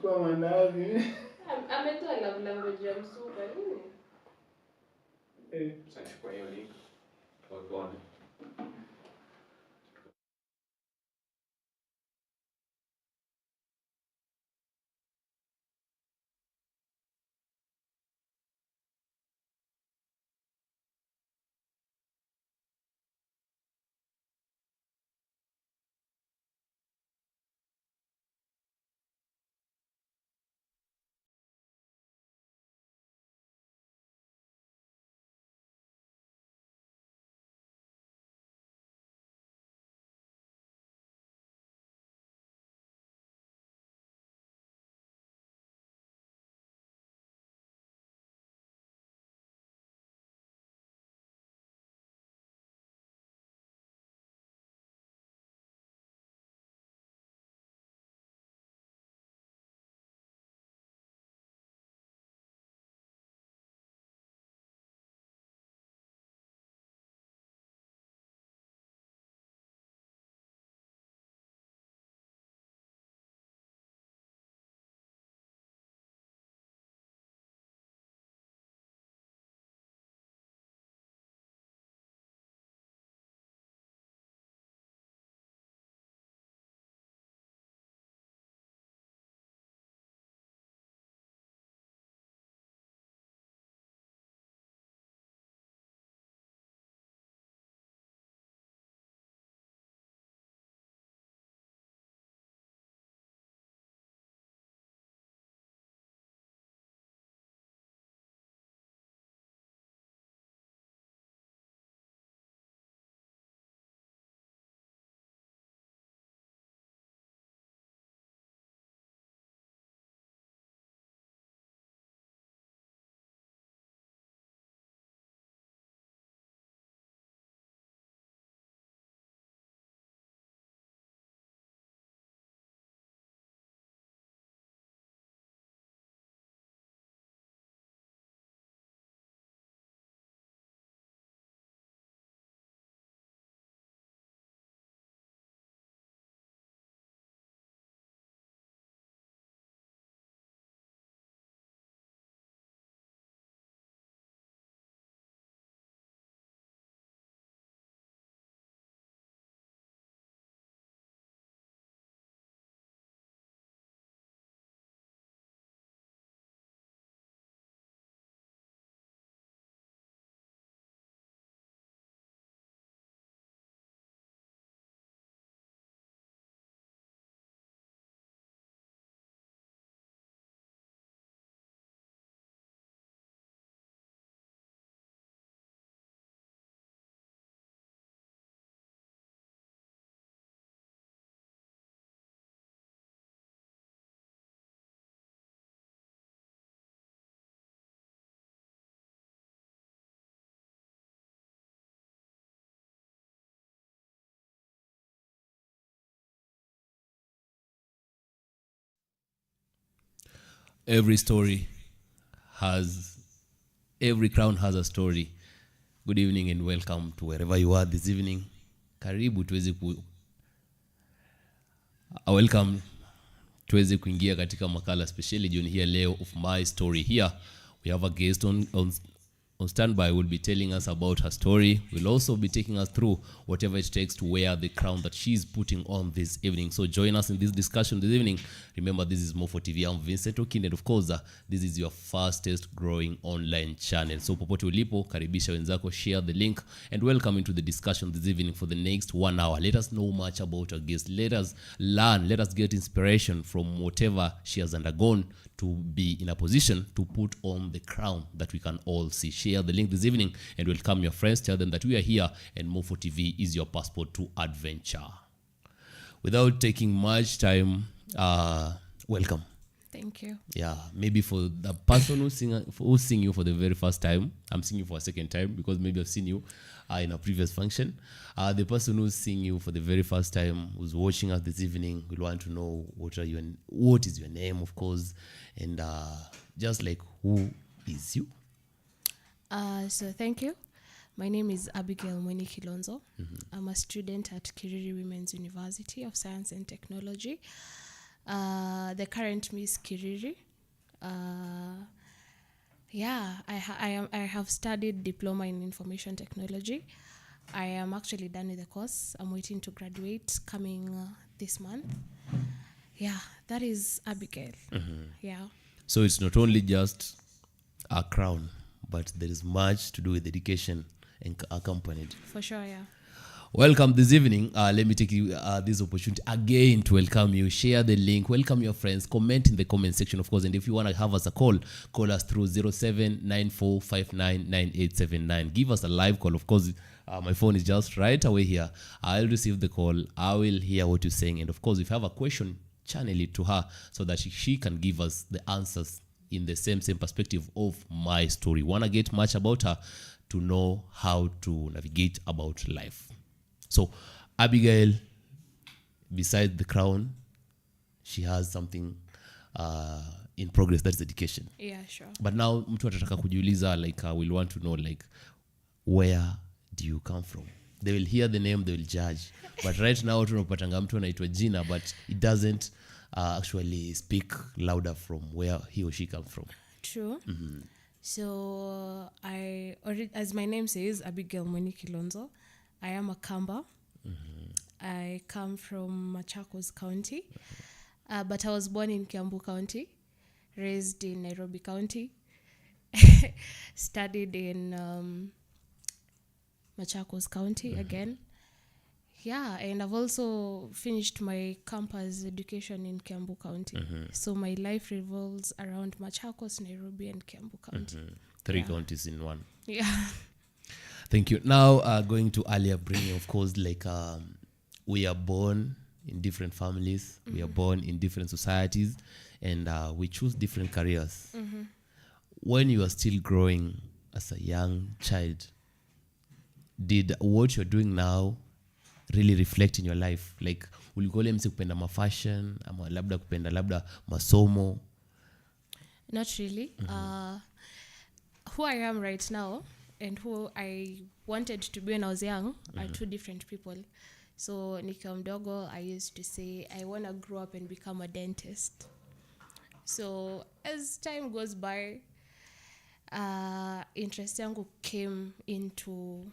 Chukua mandazi. Ametoa love language ya msuka nini? Sasa chukua hiyo link. Tuone. Every crown has a story. Good evening and welcome to wherever you are this evening. Karibu welcome tuweze kuingia katika makala especially jioni hii leo of my story. Here we have a guest on standby will be telling us about her story. Will also be taking us through whatever it takes to wear the crown that she's putting on this evening. So join us in this discussion this evening. Remember, this is Mofo TV. I'm Vincent Okin, and of course, this is your fastest growing online channel. So popote ulipo, karibisha wenzako, share the link, and welcome into the discussion this evening for the next 1 hour. Let us know much about our guest. Let us learn. Let us get inspiration from whatever she has undergone to be in a position to put on the crown that we can all see. Share the link this evening and welcome your friends. Tell them that we are here and Mofo TV is your passport to adventure. Without taking much time, welcome. Thank you. Yeah, maybe for the person who's seeing you for the very first time, I'm seeing you for a second time because maybe I've seen you in a previous function. The person who's seeing you for the very first time, who's watching us this evening, will want to know what is your name, of course, and just like who is you? So thank you. My name is Abigail Mweni Kilonzo. I'm a student at Kiriri Women's University of Science and Technology. The current Miss Kiriri. I have studied diploma in information technology. I am actually done with the course. I'm waiting to graduate coming this month. Yeah, that is Abigail. Yeah. So it's not only just a crown, but there is much to do with education and accompanied. For sure, yeah. Welcome this evening. Let me take you this opportunity again to welcome you. Share the link. Welcome your friends. Comment in the comment section, of course. And if you want to have us a call us through 0794599879. Give us a live call. Of course, my phone is just right away here. I'll receive the call. I will hear what you're saying. And of course, if you have a question, channel it to her so that she can give us the answers in the same perspective of my story. Want to get much about her to know how to navigate about life. So Abigail, besides the crown, she has something in progress, that's education. Yeah, sure. But now mtu atataka kujiuliza, like will want to know, like, where do you come from? They will hear the name, they will judge. But right now tunapatanga mtu anaitwa jina, but it doesn't actually speak louder from where he or she comes from. True. So as my name says, Abigail Mweni Kilonzo. I am a Kamba. I come from Machakos County, but I was born in Kiambu County, raised in Nairobi County, studied in Machakos County again. Yeah, and I've also finished my campus education in Kiambu County. So my life revolves around Machakos, Nairobi, and Kiambu County. Three counties in one. Yeah. Thank you. Now, going to earlier bringing, of course, like we are born in different families, we are born in different societies, and we choose different careers. When you are still growing as a young child, did what you're doing now really reflect in your life? Like, ulikuwa ule msi kupenda mafashion, ama labda kupenda labda masomo? Not really. Who I am right now and who I wanted to be when I was young are two different people. So nikiwa mdogo, I used to say I want to grow up and become a dentist. So as time goes by, interest yangu came into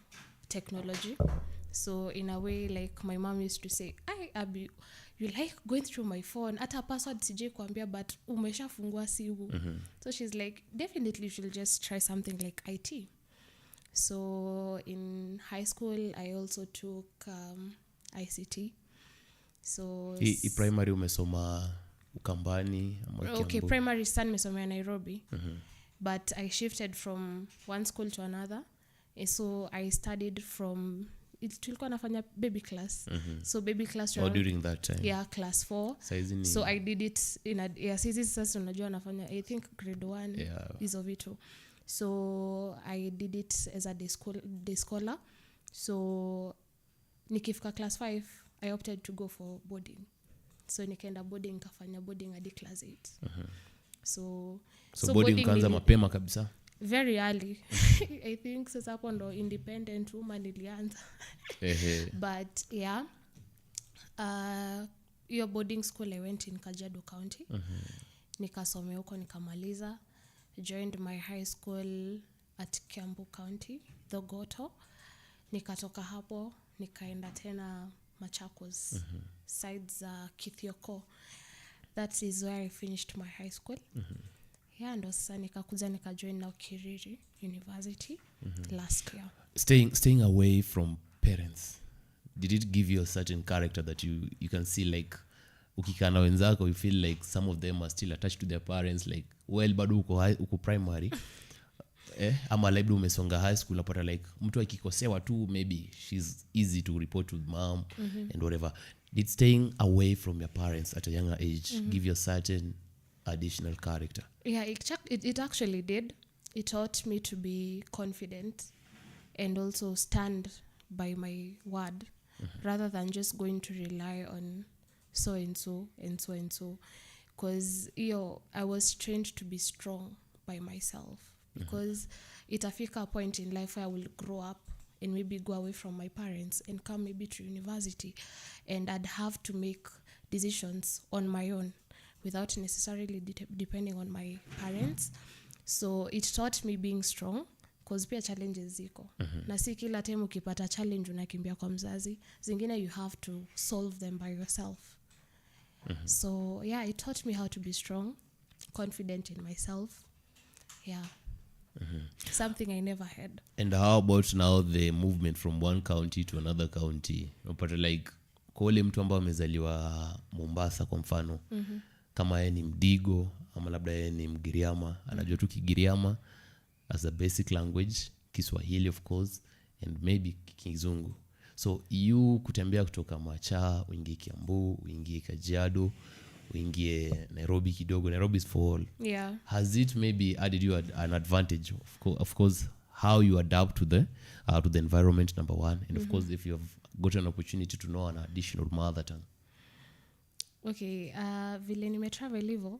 technology. So in a way, like my mom used to say, Abi, you like going through my phone. Ata password sijui kuambia, but umeshafungua simu. So she's like, definitely she'll just try something like IT. So in high school, I also took ICT. So primary umesoma Ukambani ama okay, Kiambu? primary sana nimesomea Nairobi. But I shifted from one school to another. So I studied from tulikuwa nafanya baby class. So baby class during that time. Yeah, class 4. So I did it in sasa unajua nafanya I think grade 1 hizo vitu. So I did it as a day scholar. So nikifika class 5 I opted to go for boarding. So nikaenda boarding, kafanya boarding hadi class 8. So boarding kaanza mapema kabisa. Very early. I think sasa hapo ndo independent woman ilianza. But yeah, your boarding school I went in Kajiado County. Nikasomea huko nikamaliza. Joined my high school at Kiambu County, Thogoto. Nikatoka hapo nikaenda tena Machakos, sides Kithioko. That is where I finished my high school. Yeah, ndo sasa nikakuja nikajoin now Kiriri University last year. Staying away from parents, did it give you a certain character that you can see, like ukikaa na wenzako you feel like some of them are still attached to their parents, like well bado uko primary ama labda umesonga high school unapata like mtu akikosewa tu maybe she's easy to report to mom and whatever. Did staying away from your parents at a younger age give you a certain additional character? Yeah, it actually did. It taught me to be confident and also stand by my word rather than just going to rely on so and so and so and so, because I was trained to be strong by myself, because itafika a point in life where I will grow up and maybe go away from my parents and come maybe to university, and I'd have to make decisions on my own. without necessarily depending on my parents. So it taught me being strong, cause pia challenges ziko. Na si kila time ukipata challenge unakimbia kwa mzazi. Zingine you have to solve them by yourself. So yeah, it taught me how to be strong, confident in myself. Yeah. Something I never had. And how about now the movement from one county to another county? Unapata like kwa ule mtu ambao amezaliwa Mombasa kwa mfano, kama yeye ni Mdigo ama labda yeye ni Mgiriama, anajua tu Kigiriama as a basic language, Kiswahili of course, and maybe Kizungu. So you kutembea kutoka Macha, uingie Kiambu, uingie Kajiado, uingie Nairobi kidogo. Nairobi is for all. Yeah. Has it maybe added you an advantage? Of course, how you adapt to the environment, number one, and of course, if you have got an opportunity to know an additional mother tongue. Okay, vile nimetravel hivyo,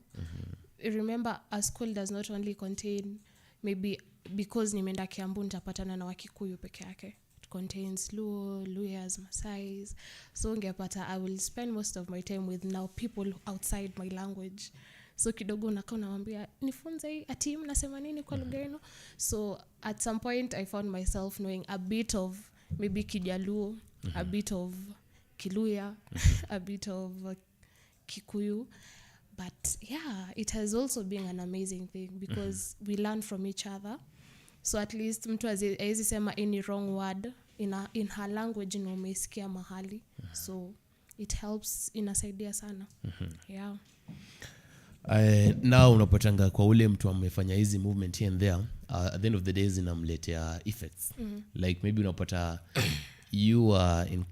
remember a school does not only contain, maybe because nimeenda Kiambu nitapatana na Wakikuyu peke yake. It contains Luo, Luyas, Masais. So ungepata I will spend most of my time with now people outside my language. So kidogo unakaa unamwambia nifunze hii ati mnasema nini kwa lugha yenu. So at some point I found myself knowing a bit of maybe Kijaluo, a bit of Kiluya, a bit of Kikuyu. But yeah, it has also been an amazing thing because we learn from each other. So at least mtu haezi sema any wrong word in her language na umesikia mahali. So it helps, inasaidia sana. Yeah. Now unapatanga kwa ule mtu amefanya hizi movement here and there, at the end of the day zinamletea effects. Like maybe unapata you are in,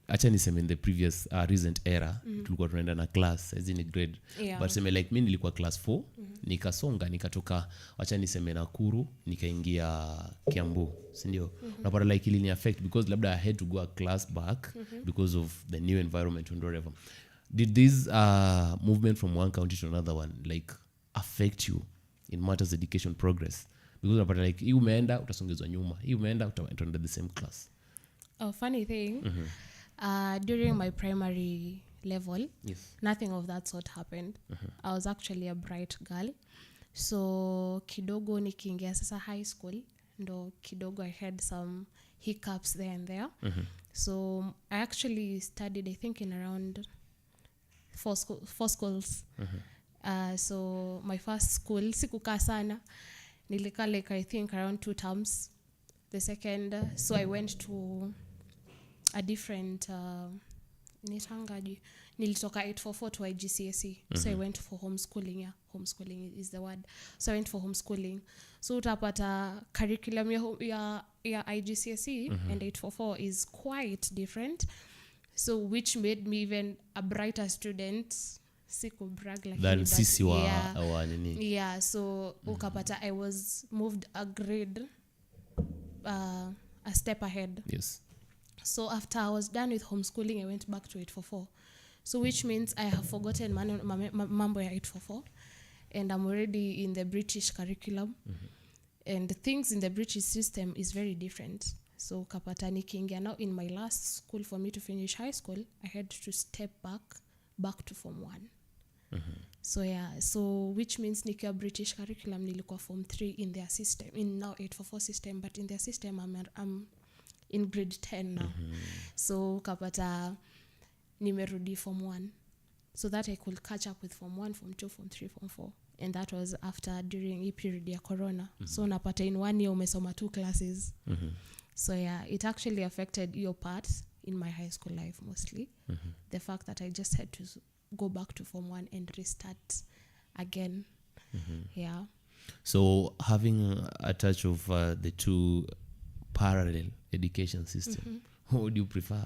acha niseme in the previous recent era, tulikuwa tunaenda na class as in grade, but seme like mimi nilikuwa class 4, nikasonga nikatoka, acha niseme Nakuru nikaingia Kiambu, si ndio? Unapata like ili ni affect because labda I had to go a class back because of the new environment and whatever. Did this movement from one county to another one like affect you in matters education progress? Because unapata like hii umeenda utasongezwa nyuma, hii umeenda utaenda the same class. A funny thing, during my primary level, nothing of that sort happened. I was actually a bright girl. So kidogo nikiingia sasa high school, ndo kidogo I had some hiccups there and there. So I actually studied, I think, in around 4 schools. So my first school, sikukaa sana. Nilika like I think around 2 terms. The second, so I went to a different, nilitoka 844 to IGCSE. So I went for homeschooling. Yeah, homeschooling is the word. So I went for homeschooling. So utapata curriculum ya IGCSE and 844 is quite different. So which made me even a brighter student. Siku brag like than sisi wa nini. Yeah, so ukapata I was moved a grade, a step ahead. Yes. So after I was done with homeschooling, I went back to 844. So which means I have forgotten mambo ya 844. And I'm already in the British curriculum. And things in the British system is very different. So kapata nikiingia now in my last school for me to finish high school, I had to step back to Form 1. So yeah, so which means nikiwa British curriculum nilikuwa Form 3 in their system, in now 844 system, but in their system I'm in grade 10 now. So kapata nimerudi Form 1 so that I could catch up with Form 1, Form 2, Form 3, Form 4. And that was after during a period ya corona. So napata in 1 year umesoma 2 classes. So yeah, it actually affected your part in my high school life mostly. The fact that I just had to go back to Form 1 and restart again. Yeah. So having a touch of the two parallel education system, what would you prefer?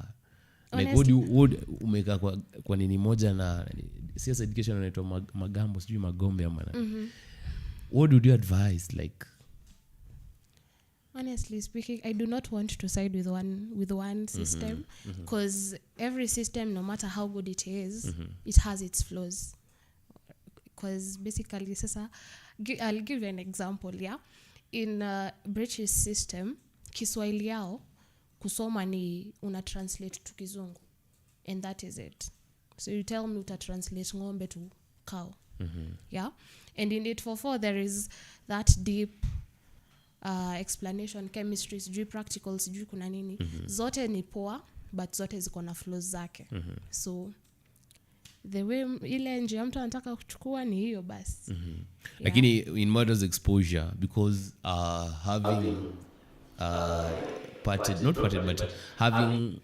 Like what would umeka kwa nini moja na CS education inaitwa magambo sijui magombe ama what would you advise? Like honestly speaking, I do not want to side with one system because every system, no matter how good it is, it has its flaws. Because basically, sasa, I'll give you an example. Yeah, in British system, Kiswahili yao kusoma ni una translate to Kizungu, and that is it. So you tell me uta translate ngombe to cow. Yeah, and in 844 there is that deep explanation, chemistry, sijui practical, sijui kuna nini. Zote ni poa, but zote ziko na flaws zake. So the way ile njia mtu anataka kuchukua ni hiyo basi. Lakini in matters exposure, because having having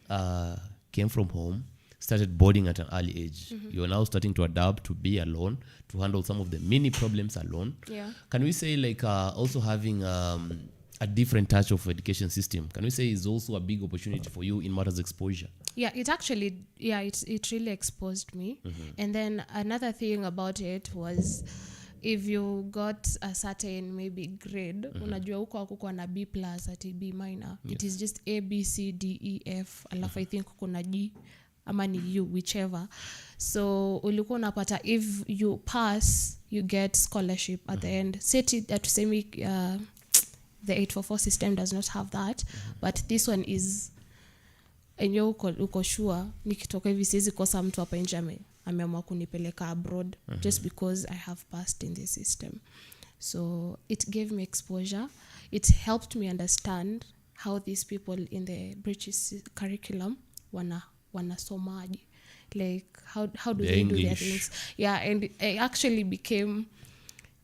came from home, started boarding at an early age, you're now starting to adapt to be alone, to handle some of the mini problems alone. Yeah. Can we say like also having a different touch of education system, can we say is also a big opportunity for you in matters exposure? Yeah, it actually, it really exposed me. And then another thing about it was, if you got a certain maybe grade, unajua huko hakukuwa na B plus ati B minor. It is just A, B, C, D, E, F. Alafu I think kuna G ama ni U, whichever. So ulikuwa unapata, if you pass, you get scholarship at the end. Tuseme the 844 system does not have that, but this one is, enye uko sure nikitoka hivi siwezi kosa mtu hapa nje ameamua kunipeleka abroad just because I have passed in the system. So it gave me exposure. It helped me understand how these people in the British curriculum wanasomaji, like how do they do their things. Yeah, and I actually became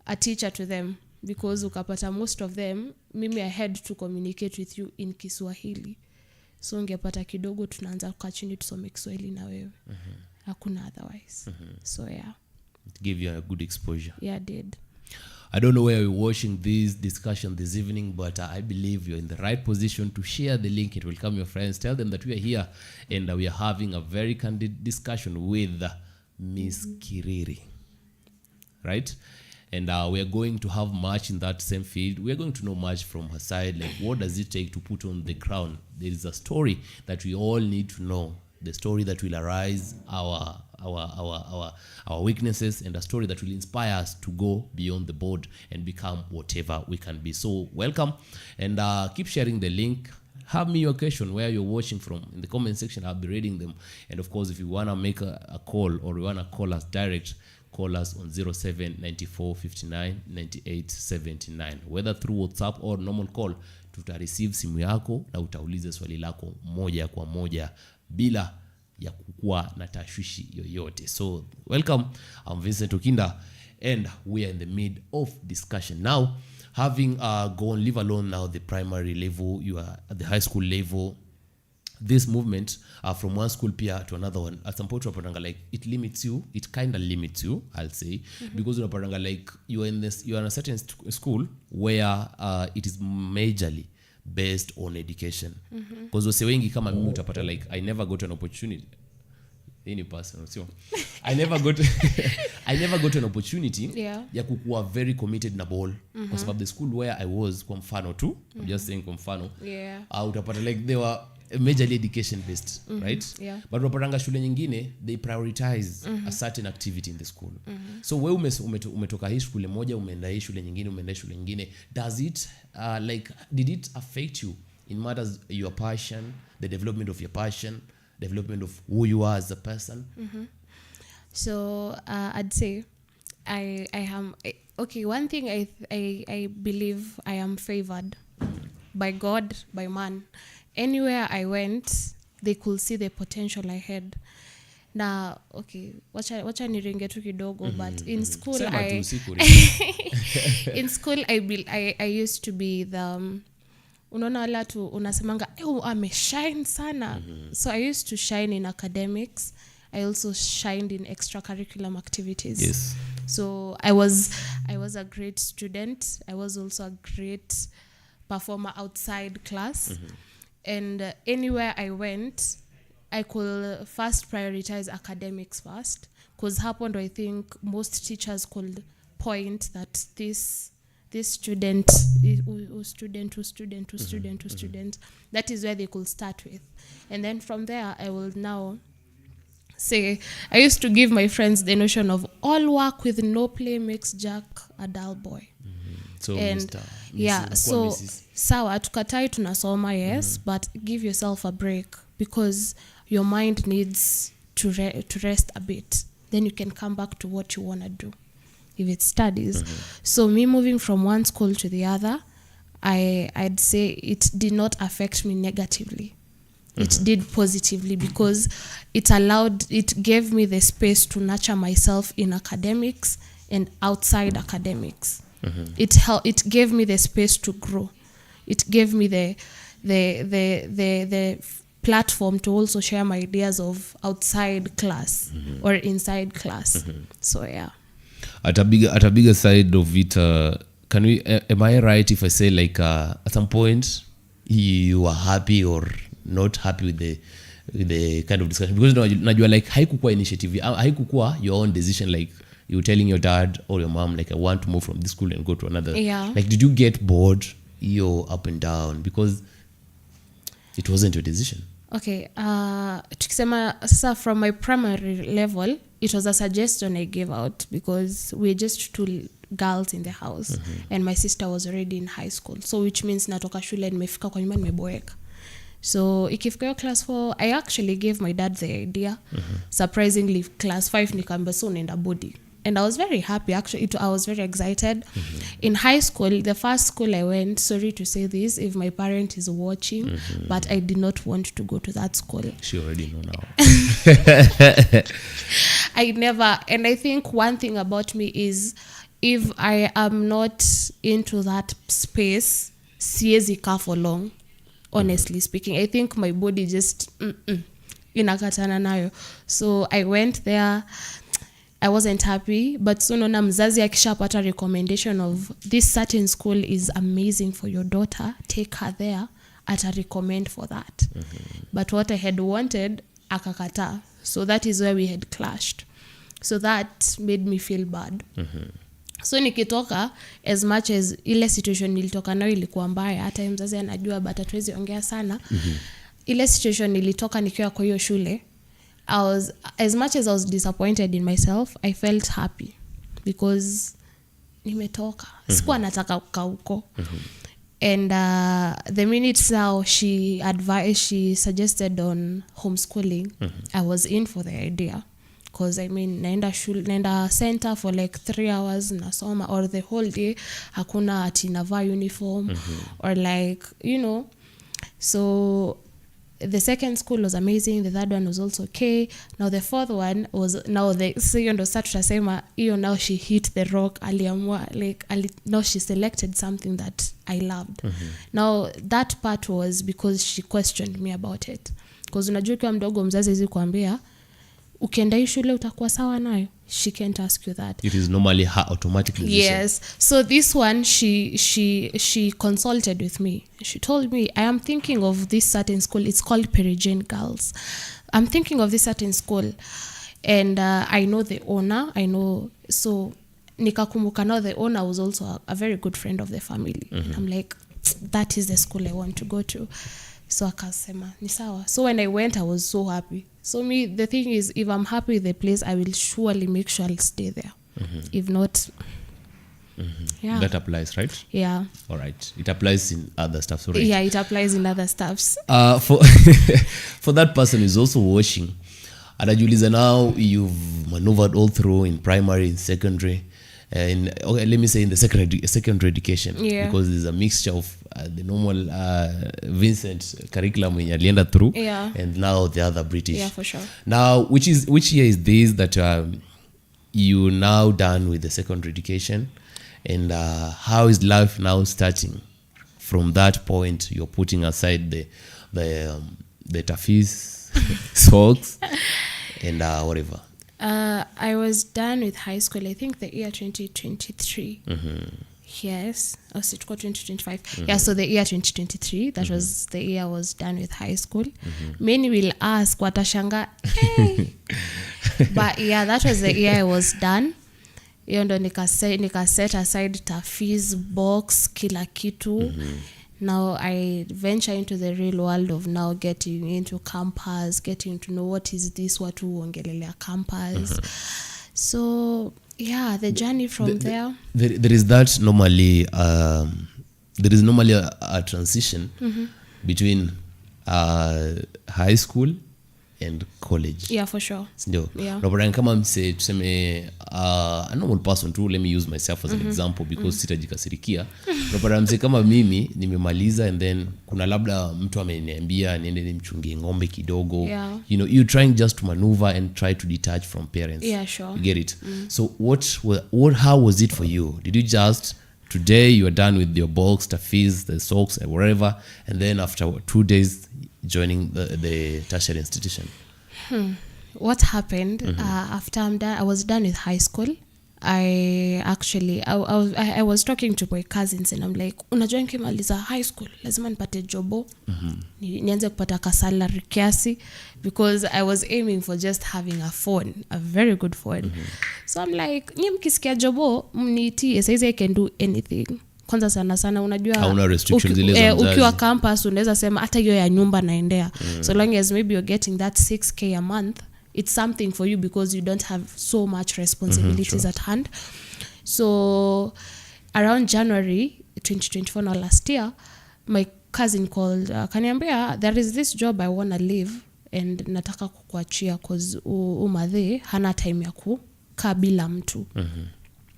a teacher to them, because ukapata most of them, mimi I had to communicate with you in Kiswahili. So ungepata kidogo tunaanza kukaa chini tusome Kiswahili na wewe. Hakuna otherwise. So yeah. It gave you a good exposure. Yeah, I did. I don't know where you're watching this discussion this evening, but I believe you're in the right position to share the link. It will come your friends. Tell them that we are here and we are having a very candid discussion with Miss Kiriri. Right? And we are going to have much in that same field. We are going to know much from her side, like what does it take to put on the crown. There is a story that we all need to know, the story that will arise our weaknesses, and a story that will inspire us to go beyond the board and become whatever we can be. So welcome, and keep sharing the link. Have me your question where you're watching from in the comment section. I'll be reading them. And of course, if you want to make a call or you want to call us direct, call us on 07 94 59 98 79, whether through WhatsApp or normal call. Tuta receive simu yako na utaulize swali lako moja kwa moja bila ya kukua na tashwishi yoyote. So welcome, I'm Vincent Okinda, and we are in the mid of discussion now, having gone, leave alone now the primary level, you are at the high school level. This movement from one school peer to another one, at some point like it limits you, it kind of limits you, I'll say, because like you are in a certain school where it is majorly based on education. Because wase wengi kama mimi utapata like I never got an opportunity. Any person, so I never got an opportunity ya kukuwa very committed na ball, kwa sababu the school where I was, kwa mfano tu, I'm just saying kwa mfano, utapata like they were majorly education based, right? But unapatanga shule nyingine they prioritize a certain activity in the school. So wewe umetoka hii shule moja umeenda hii shule nyingine, does it like did it affect you in matters your passion, the development of your passion, development of who you are as a person? So I'd say I am okay. One thing I believe I am favored by God, by man. Anywhere I went, they could see the potential I had. Now, okay, wacha niringe tu kidogo, but in school I used to be the unaona wala tu unasemanga ameshine sana. So I used to shine in academics. I also shined in extracurricular activities. Yes. So I was a great student. I was also a great performer outside class. And anywhere I went, I could first prioritize academics first, because happened I think most teachers could point that this student, that is where they could start with. And then from there, I will now say, I used to give my friends the notion of all work with no play makes Jack a dull boy. So and so sawa tukatai tunasoma, yes, but give yourself a break, because your mind needs to rest a bit. then you can come back to what you want to do if it's studies. So me moving from one school to the other, I'd say it did not affect me negatively. It did positively, because it gave me the space to nurture myself in academics and outside academics. It gave me the space to grow. It gave me the platform to also share my ideas of outside class or inside class. So yeah. At a bigger side of it, am I right if I say like at some point you were happy or not happy with the kind of discussion? Because najua like haikukuwa initiative, haikukuwa your own decision, like you telling your dad or your mom like I want to move from this school and go to another. Yeah. Like did you get bored? You're up and down because it wasn't your decision. Okay, tukisema sasa from my primary level, it was a suggestion I gave out because we're just two girls in the house and my sister was already in high school, so which means natoka shule nimefika kwa nyumba nimeboeka. So ikifika yo class 4, I actually gave my dad the idea. Surprisingly class 5 nikaambia so naenda body, and I was very happy actually. I was very excited. In high school, the first school I went, sorry to say this if my parent is watching, but I did not want to go to that school. She already know now. I never, and I think one thing about me is if I am not into that space, siezi kaa for long, honestly speaking. I think my body just inakatana nayo. So I went there, I wasn't happy, but so nona mzazi akishapata recommendation of this certain school is amazing for your daughter, take her there, ata recommend for that. But what I had wanted, akakata. So that is where we had clashed. So that made me feel bad. So nikitoka, as much as ile situation nilitoka nayo ilikuwa mbaya, hata mzazi anajua but hatuwezi ongea sana. Ile situation nilitoka nikiwa kwa hiyo shule, as much as I was disappointed in myself, I felt happy because nimetoka. Sikuwa nataka kukaa huko. And the minute now she suggested on homeschooling, I was in for the idea. Because I mean, naenda center for like 3 hours nasoma, or the whole day hakuna ati navaa uniform, or like, you know. So the second school was amazing, the third one was also okay. Now the fourth one was, now so you ndo start tutasema hiyo, now she hit the rock, aliamua like now she selected something that I loved. Now that part was because she questioned me about it, because unajua kwa mdogo mzazi hizi kuambia ukienda hii shule utakuwa sawa nayo. She can't ask you that. It is normally her automatic decision. Yes. So this one, she consulted with me. She told me, I am thinking of this certain school. It's called Perijane Girls. I'm thinking of this certain school. And I know the owner. So nikakumbuka, now the owner was also a very good friend of the family. I'm like, that is the school I want to go to. So akasema ni sawa. So when I went, I was so happy. So me, the thing is, if I'm happy with the place, I will surely make sure I'll stay there. If not, yeah. That applies, right? Yeah. All right. It applies in other stuff, right? Yeah, it applies in other stuffs. For that person who's also watching, anajiuliza, now you've maneuvered all through in primary, in secondary, okay, let me say in the secondary education, because there's a mixture of the normal Vincent curriculum when alienda through, and now the other British. Yeah, for sure. Now, which year is this that you now done with the secondary education, and how is life now starting from that point? You're putting aside the tafis, socks, and whatever. I was done with high school, I think the year 2023. Yes. Oh, so it got 2025. Yeah, so the year 2023, that was the year I was done with high school. Many will ask, watashanga, hey. But yeah, that was the year I was done. Hiyo ndo nika set aside tafis, box, kila kitu. Now I venture into the real world of now getting into campus, getting to know what is this, watu ongelelea campus. So yeah, the journey from there is that normally there is normally a transition between high school and college. Yeah, for sure. Ndio. Yeah. Unapata kama mse tuseme a normal person too, let me use myself as an example because sitajikasirikia. Unapata mse kama mimi nimemaliza and then kuna labda mtu ameniambia niende nimchungie ng'ombe kidogo. Yeah. You know, you trying just to maneuver and try to detach from parents. Yeah, sure. You get it? So how was it for you? Did you just today you are done with your bulks, the fees, the socks, and whatever, and then after 2 days joining the tertiary institution? What happened after I was done with high school. I was talking to my cousins and I'm like, unajua nikimaliza high school lazima nipate jobo, nianze kupata ka salary kiasi, because I was aiming for just having a phone, a very good phone. So I'm like, ni mkisikia jobo mnitie, saizi I can do anything. Kwanza sana unajua hauna restrictions zile za mzazi. Ukiwa campus unaweza sema hata hiyo ya nyumba naendea. So long as maybe you're getting that 6k a month, it's something for you because you don't have so much responsibilities at hand. So around January 2024, now last year, my cousin called, kaniambia, there is this job I want to leave and nataka kukuachia cause umadhe hana time ya kukaa bila mtu.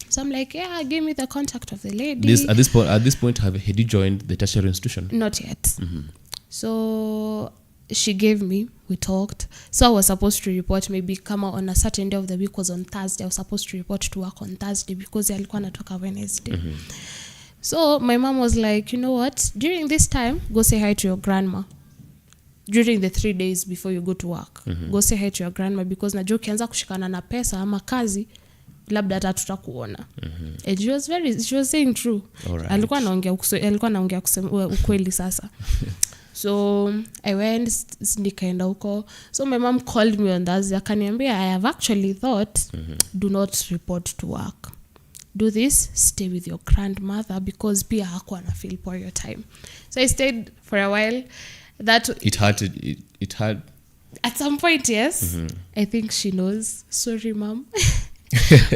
So I'm like, yeah, give me the contact of the lady. At this point, had you joined the tertiary institution? Not yet. So she gave me, we talked. So I was supposed to report maybe kama on a certain day of the week was on Thursday. I was supposed to report to work on Thursday because alikuwa natoka Wednesday. So my mom was like, you know what? During this time, go say hi to your grandma. During the 3 days before you go to work. Go say hi to your grandma because najua ukianza kushikana na pesa ama kazi, labda hata tutakuona. And she was saying true. Alikuwa anaongea kusema ukweli sasa. So I went, nikaenda huko. So my mom called me on Thursday, akaniambia, I have actually thought, do not report to work. Do this, stay with your grandmother because pia hakuwa na feel for your time. So I stayed for a while. That it had at some point, yes. I think she knows. Sorry, mom.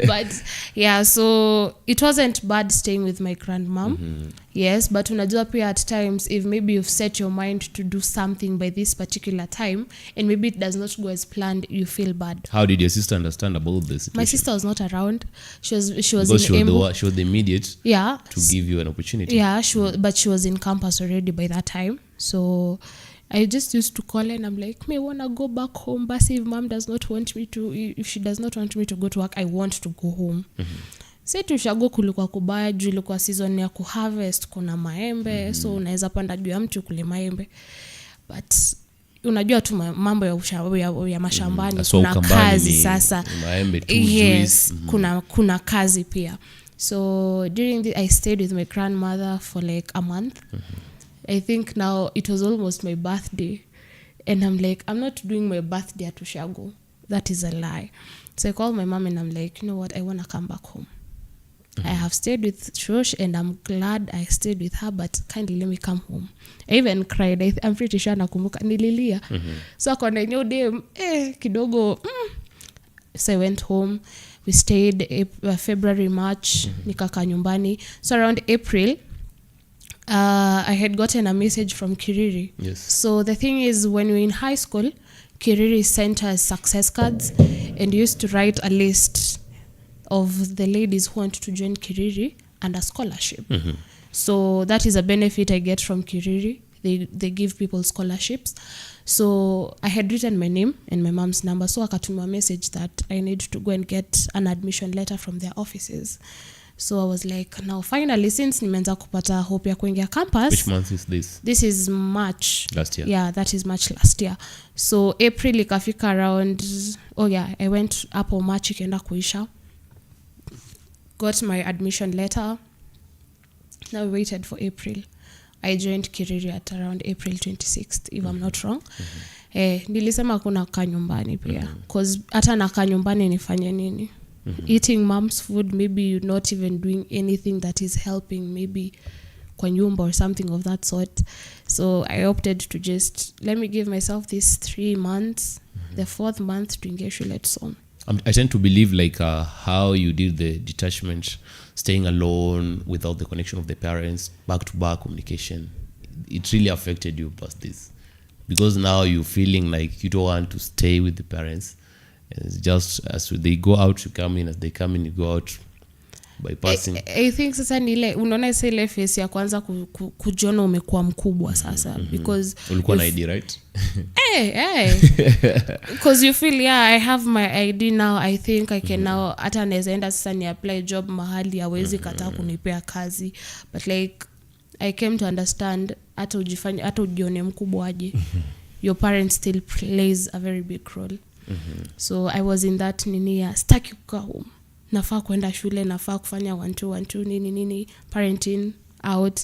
But yeah, so it wasn't bad staying with my grandmom. Yes, but unajua pia at times, if maybe you've set your mind to do something by this particular time and maybe it does not go as planned, you feel bad. How did your sister understand about this situation? My sister was not around. She was because in she was the immediate to give you an opportunity. Yeah, but she was in campus already by that time. So I just used to call her and I'm like, may wanna go back home, but if mom does not want me to, if she does not want me to go to work, I want to go home. Say tushago kulikuwa kubaya juu ilikuwa season ya kuharvest, kuna maembe, so unaweza panda juu ya mti kule maembe. But unajua tu mambo ya mashambani, kuna kazi sasa. Maembe tu, yes, kuna kazi pia. So during I stayed with my grandmother for like a month. I think now it was almost my birthday and I'm like, I'm not doing my birthday at Ushago. That is a lie. So I called my mom and I'm like, you know what, I want to come back home. I have stayed with Shosh and I'm glad I stayed with her, but kindly let me come home. I even cried. I'm pretty sure nakumbuka nililia. So akona new day kidogo. So I went home. We stayed February, March, nikaka nyumbani. So around April, I had gotten a message from Kiriri. Yes. So the thing is, when we were in high school, Kiriri sent us success cards and used to write a list of the ladies who want to join Kiriri and a scholarship. So that is a benefit I get from Kiriri. They give people scholarships. So I had written my name and my mom's number. So akatuma a message that I need to go and get an admission letter from their offices. So I was like, now finally, since nimeanza kupata hope ya kuingia campus. Which month is this? This is March. Last year. Yeah, that is March last year. So April ikafika around, I went up on March ikaenda kuisha. Got my admission letter. Now we waited for April. I joined Kiriri at around April 26th, if I'm not wrong. Nilisema kuna kaa nyumbani pia. Because hata na kaa nyumbani nifanye nini? Eating mom's food, maybe you're not even doing anything that is helping, maybe kwa nyumba or something of that sort. So I opted to just, let me give myself these 3 months, the 4th month to engage with song. I tend to believe like how you did the detachment, staying alone without the connection of the parents, back-to-back communication. It really affected you past this. because now you're feeling like you don't want to stay with the parents. It's just as they go out, you come in. As they come in, you go out. Bypassing. I think sasa ni ile unaona sasa ile face ya kwanza kujiona umekuwa mkubwa sasa because ulikuwa na ID, right? Because you feel I have my ID now, I think I can now hata naweza enda sasa ni apply job mahali hawezi kataa kunipea kazi, but like I came to understand hata ujione mkubwa aje your parents still plays a very big role. So I was in that nini ya stuck kukaa home, nafaa kwenda shule, nafaa kufanya 1 2 nini parenting out,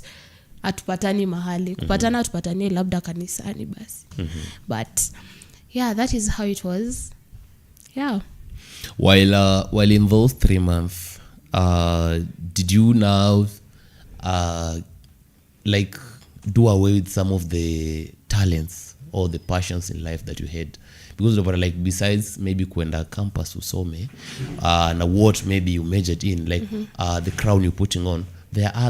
atupatani mahali kupatana, atupatanie labda kanisani basi. But yeah, that is how it was. Yeah, while in those 3 months, did you now like do away with some of the talents or the passions in life that you had? Because like besides maybe kwenda campus usome na what maybe you majored in, like the crown you're putting on, there are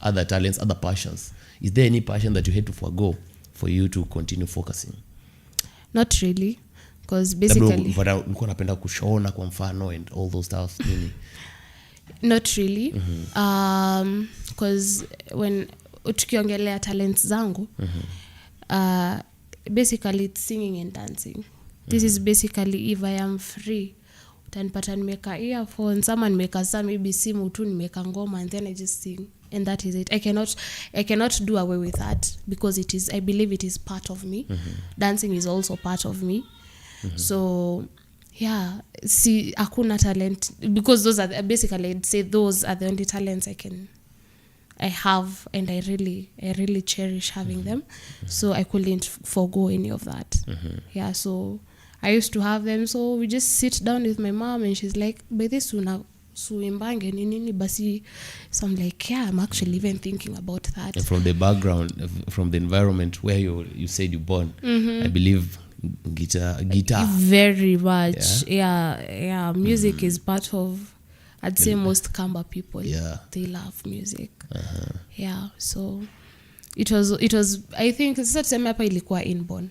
other talents, other passions. Is there any passion that you had to forgo for you to continue focusing? Not really, because basically ulikuwa napenda kushona kwa mfano and all those stuff nini? Not really. Because when tukiongelea talents zangu, basically it's singing and dancing. This is basically if I am free, utanipata nimeka earphones ama nimeka saa maybe simu tu nimeka ngoma and then I just sing, and that is it. I cannot do away with that because I believe it is part of me. Dancing is also part of me. So yeah, see hakuna talent, because those are basically I'd say those are the only talents I have, and I really cherish having them. So I couldn't forgo any of that. Yeah, so I used to have them, so we just sit down with my mom and she's like, by this suimbange nini basi. So I'm like, yeah, I'm actually even thinking about that. And from the background, from the environment where you said you born, I believe guitar very much. Yeah, music is part of, I'd say most Kamba people, they love music. Yeah, so it was I think sasa tuseme hapa ilikuwa inborn.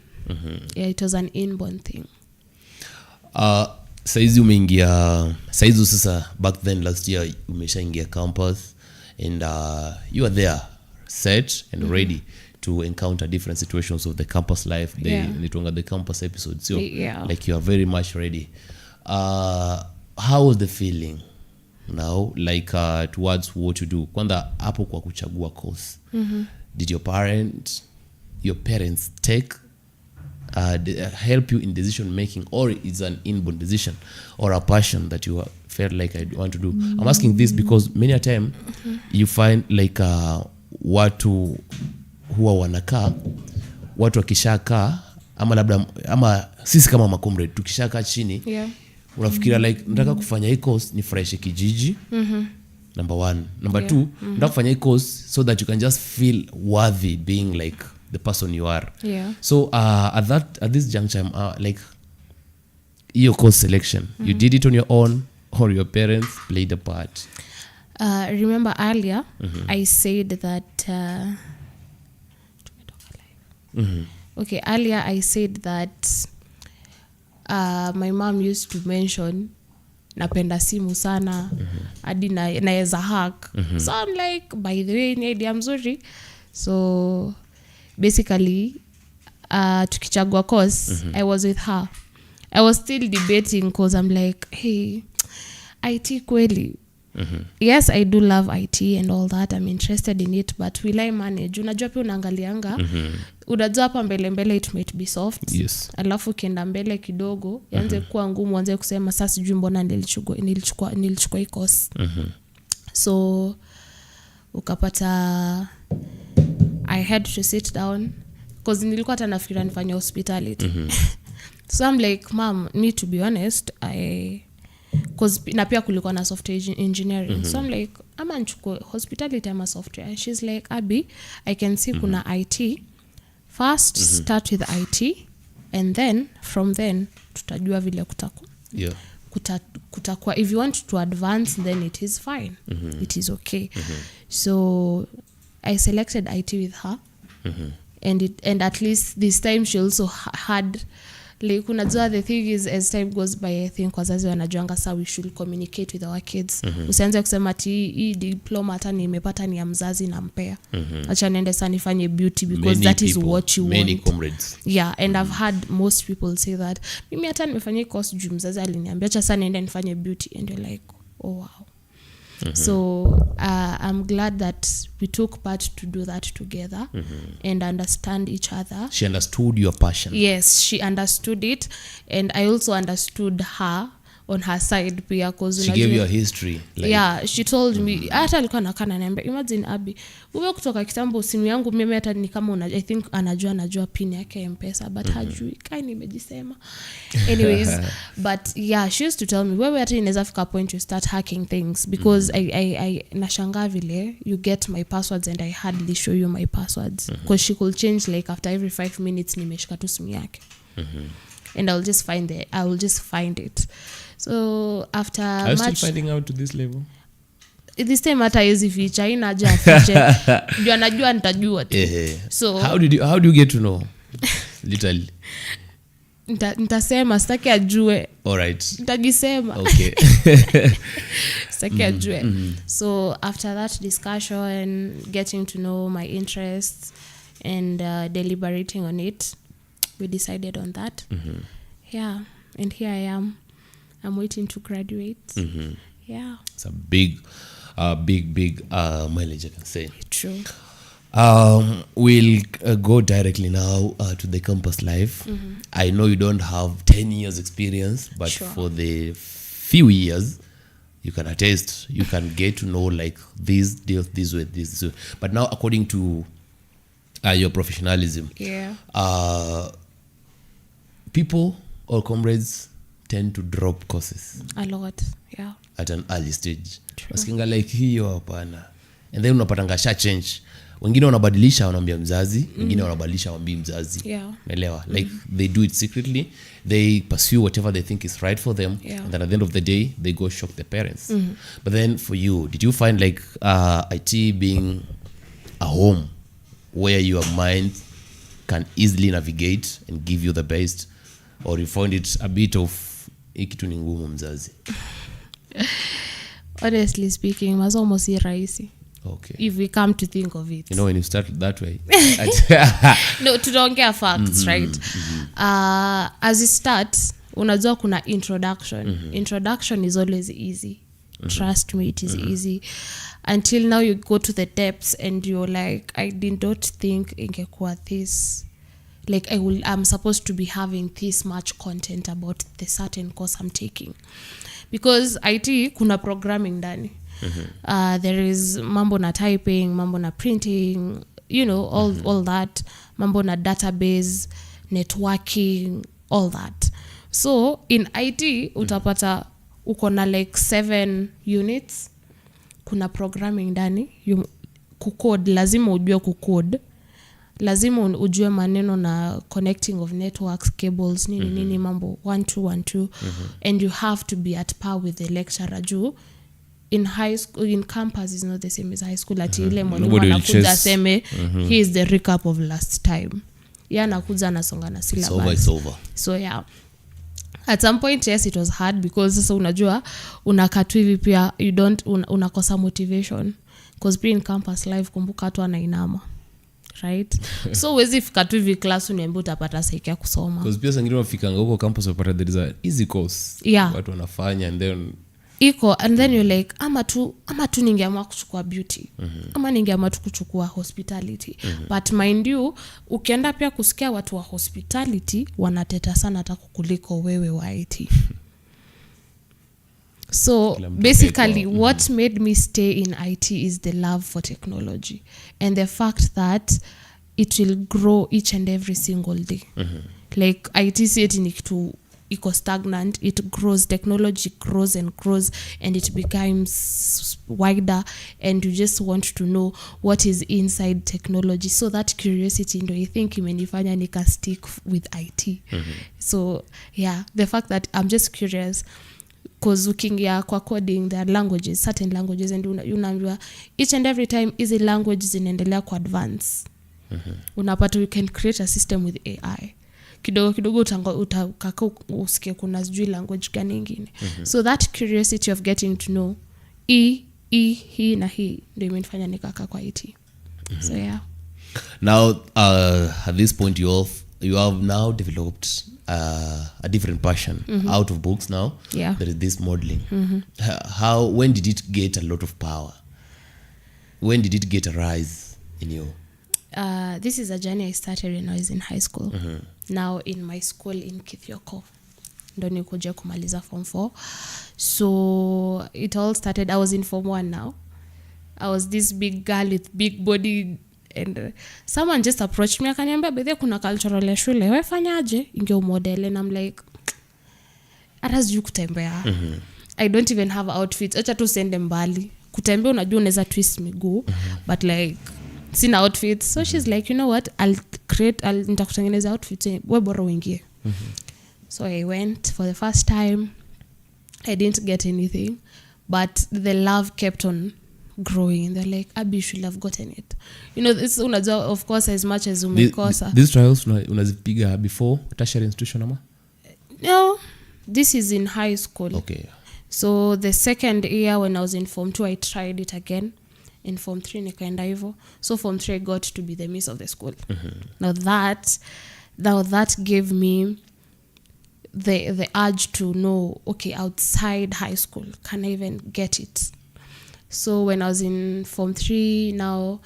Yeah, it was an inborn thing. Saizi umeingia saizi sasa, back then last year umeshaingia campus and you are there set and ready to encounter different situations of the campus life, the campus episode. So like you are very much ready. How was the feeling now, like towards what you do? Kwanza hapo kwa kuchagua course, did your parents take help you in decision making, or it's an inborn decision or a passion that you felt like I want to do? I'm asking this because many a time you find like watu huwa wanakaa, watu wakishakaa ama labda ama sisi kama macomrade tukishakaa chini, unafikiria like nataka kufanya hii course ni fresh kijiji. Number 1. Number 2, nataka kufanya hii course so that you can just feel worthy being like the person you are. So at this juncture, like your course selection, you did it on your own or your parents played a part? Remember earlier I said that earlier I said that my mom used to mention napenda simu sana hadi naeza hack. So I'm like, by the way, ni idea mzuri. So basically tukichagua course, I was with her. I was still debating because I'm like, hey, IT kweli? Yes, I do love IT and all that. I'm interested in it, but will I manage? Unajua pia unaangalianga, unajua hapa mbele it might be soft. Alafu kienda mbele kidogo yanze kuwa ngumu, anze kusema sasa sijui mbona nilichukua hii course. So ukapata I had to sit down because nilikuwa hata nafikiria nifanye hospitality. So I'm like, mom, me to be honest, because na pia kulikuwa na software engineering. So I'm like, ama nchukue hospitality ama software? And she's like, Abby, I can see kuna IT. First start with IT and then from then tutajua vile kutakuwa. If you want to advance, then it is fine. It is okay. So I selected IT with her. and at least this time she also had like unajua the thing is as time goes by I think wazazi wanajuanga saa we should communicate with our kids. Usianze kusema ati hii diploma hata nimepata ni ya mzazi nampea. Acha niende sana nifanye beauty because that is what you want. Many comrades. Yeah, and I've had most people say that. Mimi hata nimefanya course juu mzazi aliniambia acha sana niende nifanye beauty and you're like, oh wow. So I'm glad that we took part to do that together and understand each other. She understood your passion. Yes, she understood it, and I also understood her on her side pia cause she gave you a history like, yeah, she told me hata alikuwa nakana niambia imagine Abi wewe kutoka kitambo simu yangu mimi hata ni kama I think anajua pin yake M-Pesa but hajui kai nimejisema anyways but yeah she used to tell me wewe hata inaweza fika point you start hacking things because I nashangaa vile you get my passwords and I hardly show you my passwords because she could change like after every 5 minutes nimeshika tu simu yake and I will just find it. So after are you still finding out to this level? This time hata hizi feature ina haja feature ndio anajua nitajua tu. So how do you get to know? Literally nitasema sitaki ajue. All right, nitajisema. Okay. Sitaki ajue. So after that discussion, getting to know my interests and deliberating on it, we decided on that. Yeah, and here I am. I'm waiting to graduate. Yeah, it's a big mileage, I can say. True. We'll go directly now to the campus life. I know you don't have 10 years experience, but sure. For the few years you can attest, you can get to know like this deals this way. But now according to your professionalism, yeah, people or comrades tend to drop courses a lot, yeah, at an early stage. Waskinga like hiyo hapana, and then unapatanga sha change. Wengine wanabadilisha wanaambia mzazi, wengine wanabadilisha waambii mzazi. Yeah. Unaelewa? Like they do it secretly, they pursue whatever they think is right for them, yeah. And then at the end of the day they go shock their parents. But then for you, did you find like IT being a home where your mind can easily navigate and give you the best, or you found it a bit of ikitu ni ngumu mzazi? Honestly speaking, masomo si rahisi. Okay. If we come to think of it. You know, when you start that way. No, tunaongea facts, right? As it starts, unajua kuna introduction. Introduction is always easy. Trust me, it is easy. Until now you go to the depths and you're like, I did not think ingekuwa this. Like I'm supposed to be having this much content about the certain course I'm taking. Because IT kuna programming ndani. There is mambo na typing, mambo na printing, you know, all that. Mambo na database, networking, all that. So in IT utapata uko na like 7 units. Kuna programming ndani. Kucode, lazima ujue kucode. Lazima ujue maneno na connecting of networks, cables, nini mambo 1 2 1 2 and you have to be at par with the lecturer juu in high school, in campus is not the same as high school. Ati ile mwalimu anakuja aseme he is the recap of last time. Yeah, anakuja anasonga na syllabus. It's over. So yeah, at some point yes it was hard because sasa unajua unakatu hivi pia you don't unakosa motivation because being in campus life kumbuka watu anainama, right? So wezi fika tu hivi class uniambia utapata saikia kusoma because pia sangine wafikanga huko campus wapata there is a easy course, yeah, watu wanafanya and then iko and then you're like ama tu ningeamua kuchukua beauty ama ningeamua tu kuchukua hospitality but mind you ukienda pia kusikia watu wa hospitality wanateta sana hata kuliko wewe wa IT. So basically what made me stay in IT is the love for technology and the fact that it will grow each and every single day. Like IT seti ni kitu iko stagnant, it grows, technology grows and grows and it becomes wider and you just want to know what is inside technology. So that curiosity ndo I think imenifanya nika stick with IT. So yeah, the fact that I'm just curious because ukiingia kwa coding there are languages, certain languages and unaambiwa each and every time hizi languages zinaendelea ku advance. unapata you can create a system with AI kidogo utakaka usikie kuna sijui language gani ingine. So that curiosity of getting to know hii na hii ndio imenifanya nikaka kwa IT. So yeah. Now at this point you have now developed a different passion out of books now. Yeah. There is this modeling. When did it get a lot of power? When did it get a rise in you? This is a journey I started when I was in high school. Now in my school in Kithioko ndo nikuja kumaliza form 4. So it all started, I was in form 1 now. I was this big girl with big body and someone just approached me akaniambia bethe kuna cultural ya shule wewe fanyaje inge model and I'm like hata sijui kutembea. I don't even have outfits, acha tu sende mbali kutembea unajua unaweza twist miguu but like sina outfits. So she's like, you know what, nitakutengeneza outfits wewe bora uingie. So I went for the first time. I didn't get anything but the love kept on growing and they're like Abby, you should have gotten it. You know, this unajua of course as much as umekosa. These trials unazipiga before tertiary institution ama? No, this is in high school. Okay. So the second year when I was in form 2 I tried it again. In form 3 nikaenda hivyo. So form 3 I got to be the miss of the school. Now that gave me the urge to know, okay, outside high school can I even get it? So when I was in form 3 now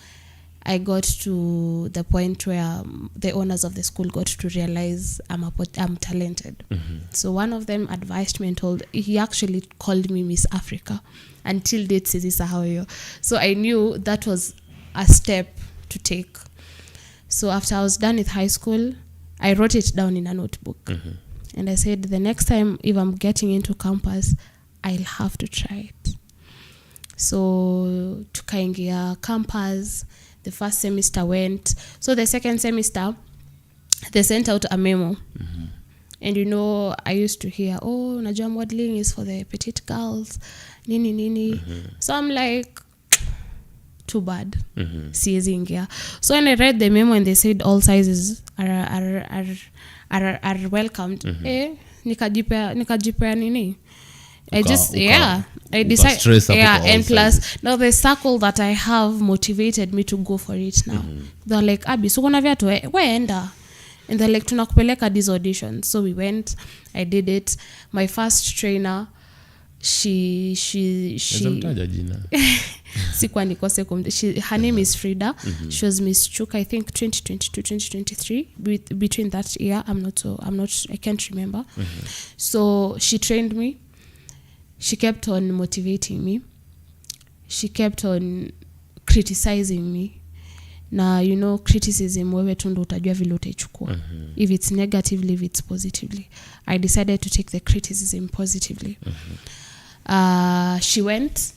I got to the point where the owners of the school got to realize I'm talented. So one of them advised me and he actually called me Miss Africa. Until date sisahau. So I knew that was a step to take. So after I was done with high school I wrote it down in a notebook. And I said the next time if I'm getting into campus I'll have to try it. So tukaingia campus. The first semester went. So the second semester they sent out a memo. And you know I used to hear, oh najua modeling is for the petite girls nini. So I'm like too bad. Siwezi ingia. So when I read the memo and they said all sizes are welcomed. Nikajipea nini. I decided, and plus now the circle that I have motivated me to go for it now. They're like, Abby, so kuna viatu weenda. And they're like, tunakupeleka these auditions. So we went, I did it. My first trainer, she sikuwa nikose her name is Frida. She was Miss Chuk, I think 2022 2023. Between that year I can't remember. So she trained me. She kept on motivating me. She kept on criticizing me. Na you know criticism wewe tu ndo utajua vile utaichukua. If it's negatively, if it's positively. I decided to take the criticism positively. She went.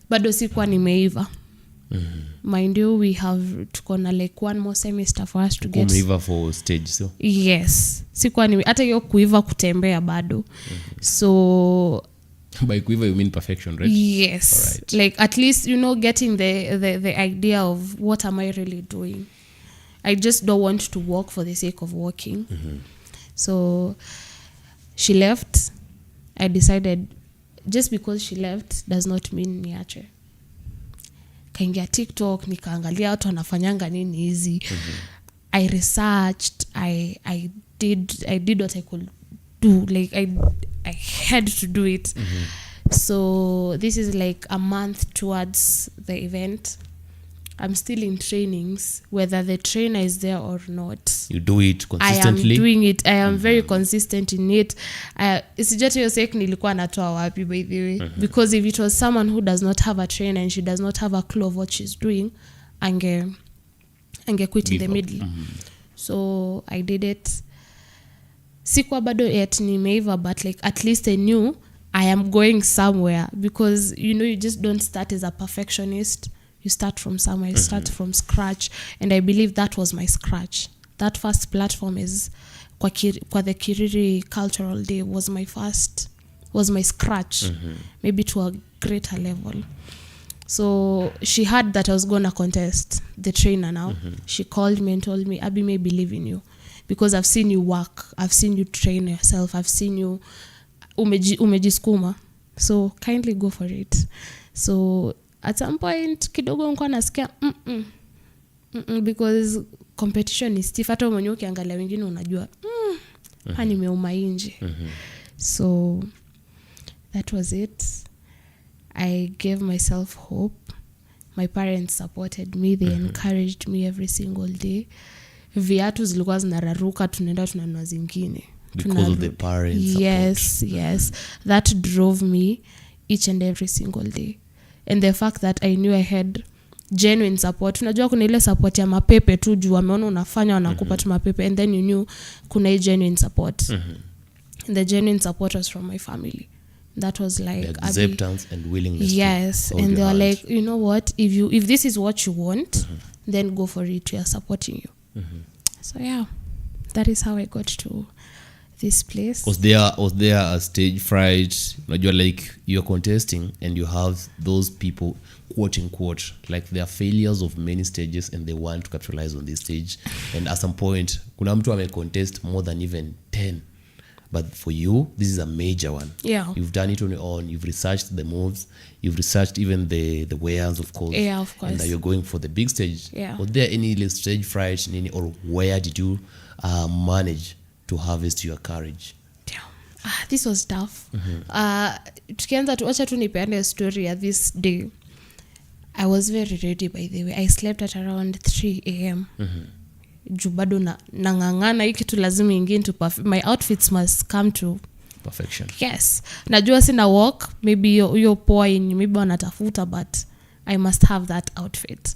Bado sikuwa nimeiva. Mind you, we have tuko na like one more semester for us to get. Umeiva for stage so? Yes. Sikuwa ni hata hiyo kuiva kutembea bado. So by kuiva you mean perfection, right? Yes. Alright. Like at least you know getting the idea of what am I really doing. I just don't want to walk for the sake of walking. So she left. I decided just because she left does not mean niache. Kaingia TikTok nikaangalia watu wanafanyanga nini hizi. I researched, I did what I could do. Like I had to do it. So this is like a month towards the event. I'm still in trainings, whether the trainer is there or not. You do it consistently? I am doing it. I am very consistent in it. Isijati yosek nilikuwa natoa wapi by the way. Because if it was someone who does not have a trainer and she does not have a clue of what she's doing, ange quit in the middle. So I did it. Sikuwa bado yet nimeiva, but like at least I knew I am going somewhere. Because you know you just don't start as a perfectionist. You start from somewhere, you start from scratch. And I believe that was my scratch. That first platform is kwa the Kiriri Cultural Day was my scratch. Maybe to a greater level. So she heard that I was gonna contest, the trainer now. She called me and told me, Abby, may believe in you because I've seen you work, I've seen you train yourself, I've seen you umejiskuma, so kindly go for it. So at some point kidogo nilikuwa nasikia because competition is stiff. Hata mwenyewe ukiangalia wengine unajua nimeuma nje. So that was it. I gave myself hope. My parents supported me. They encouraged me every single day. Viatu zilikuwa zinararuka, tunaenda tunanunua zingine. Because of the parents' Yes. That drove me each and every single day. And the fact that I knew I had genuine support. Unajua kuna ile support ya mapepe tu juu wameona unafanya wanakupa tu mapepe, and then you knew kuna genuine support. And the genuine support was from my family. That was like the acceptance and willingness. Yes, to and they were hand. like, you know what, if this is what you want, then go for it. We are supporting you. So yeah, that is how I got to this place. Was there a stage fright? You're like, you're contesting and you have those people, quote unquote, like they are failures of many stages and they want to capitalize on this stage. And at some point, kuna mtu ame contest more than even 10. But for you, this is a major one. Yeah. You've done it on your own. You've researched the moves. You've researched even the wares, of course. Yeah, of course. And now you're going for the big stage. Yeah. Was there any stage fright, or where did you manage to harvest your courage? Damn. This was tough. Tukianza tuacha tu nipeane story at this day. I was very ready, by the way. I slept at around 3 a.m. Juu bado nangangana hii kitu lazima ingie into my outfits must come to Perfection. Yes. Najua sina walk, maybe hiyo poa yenye maybe wanatafuta, but I must have that outfit.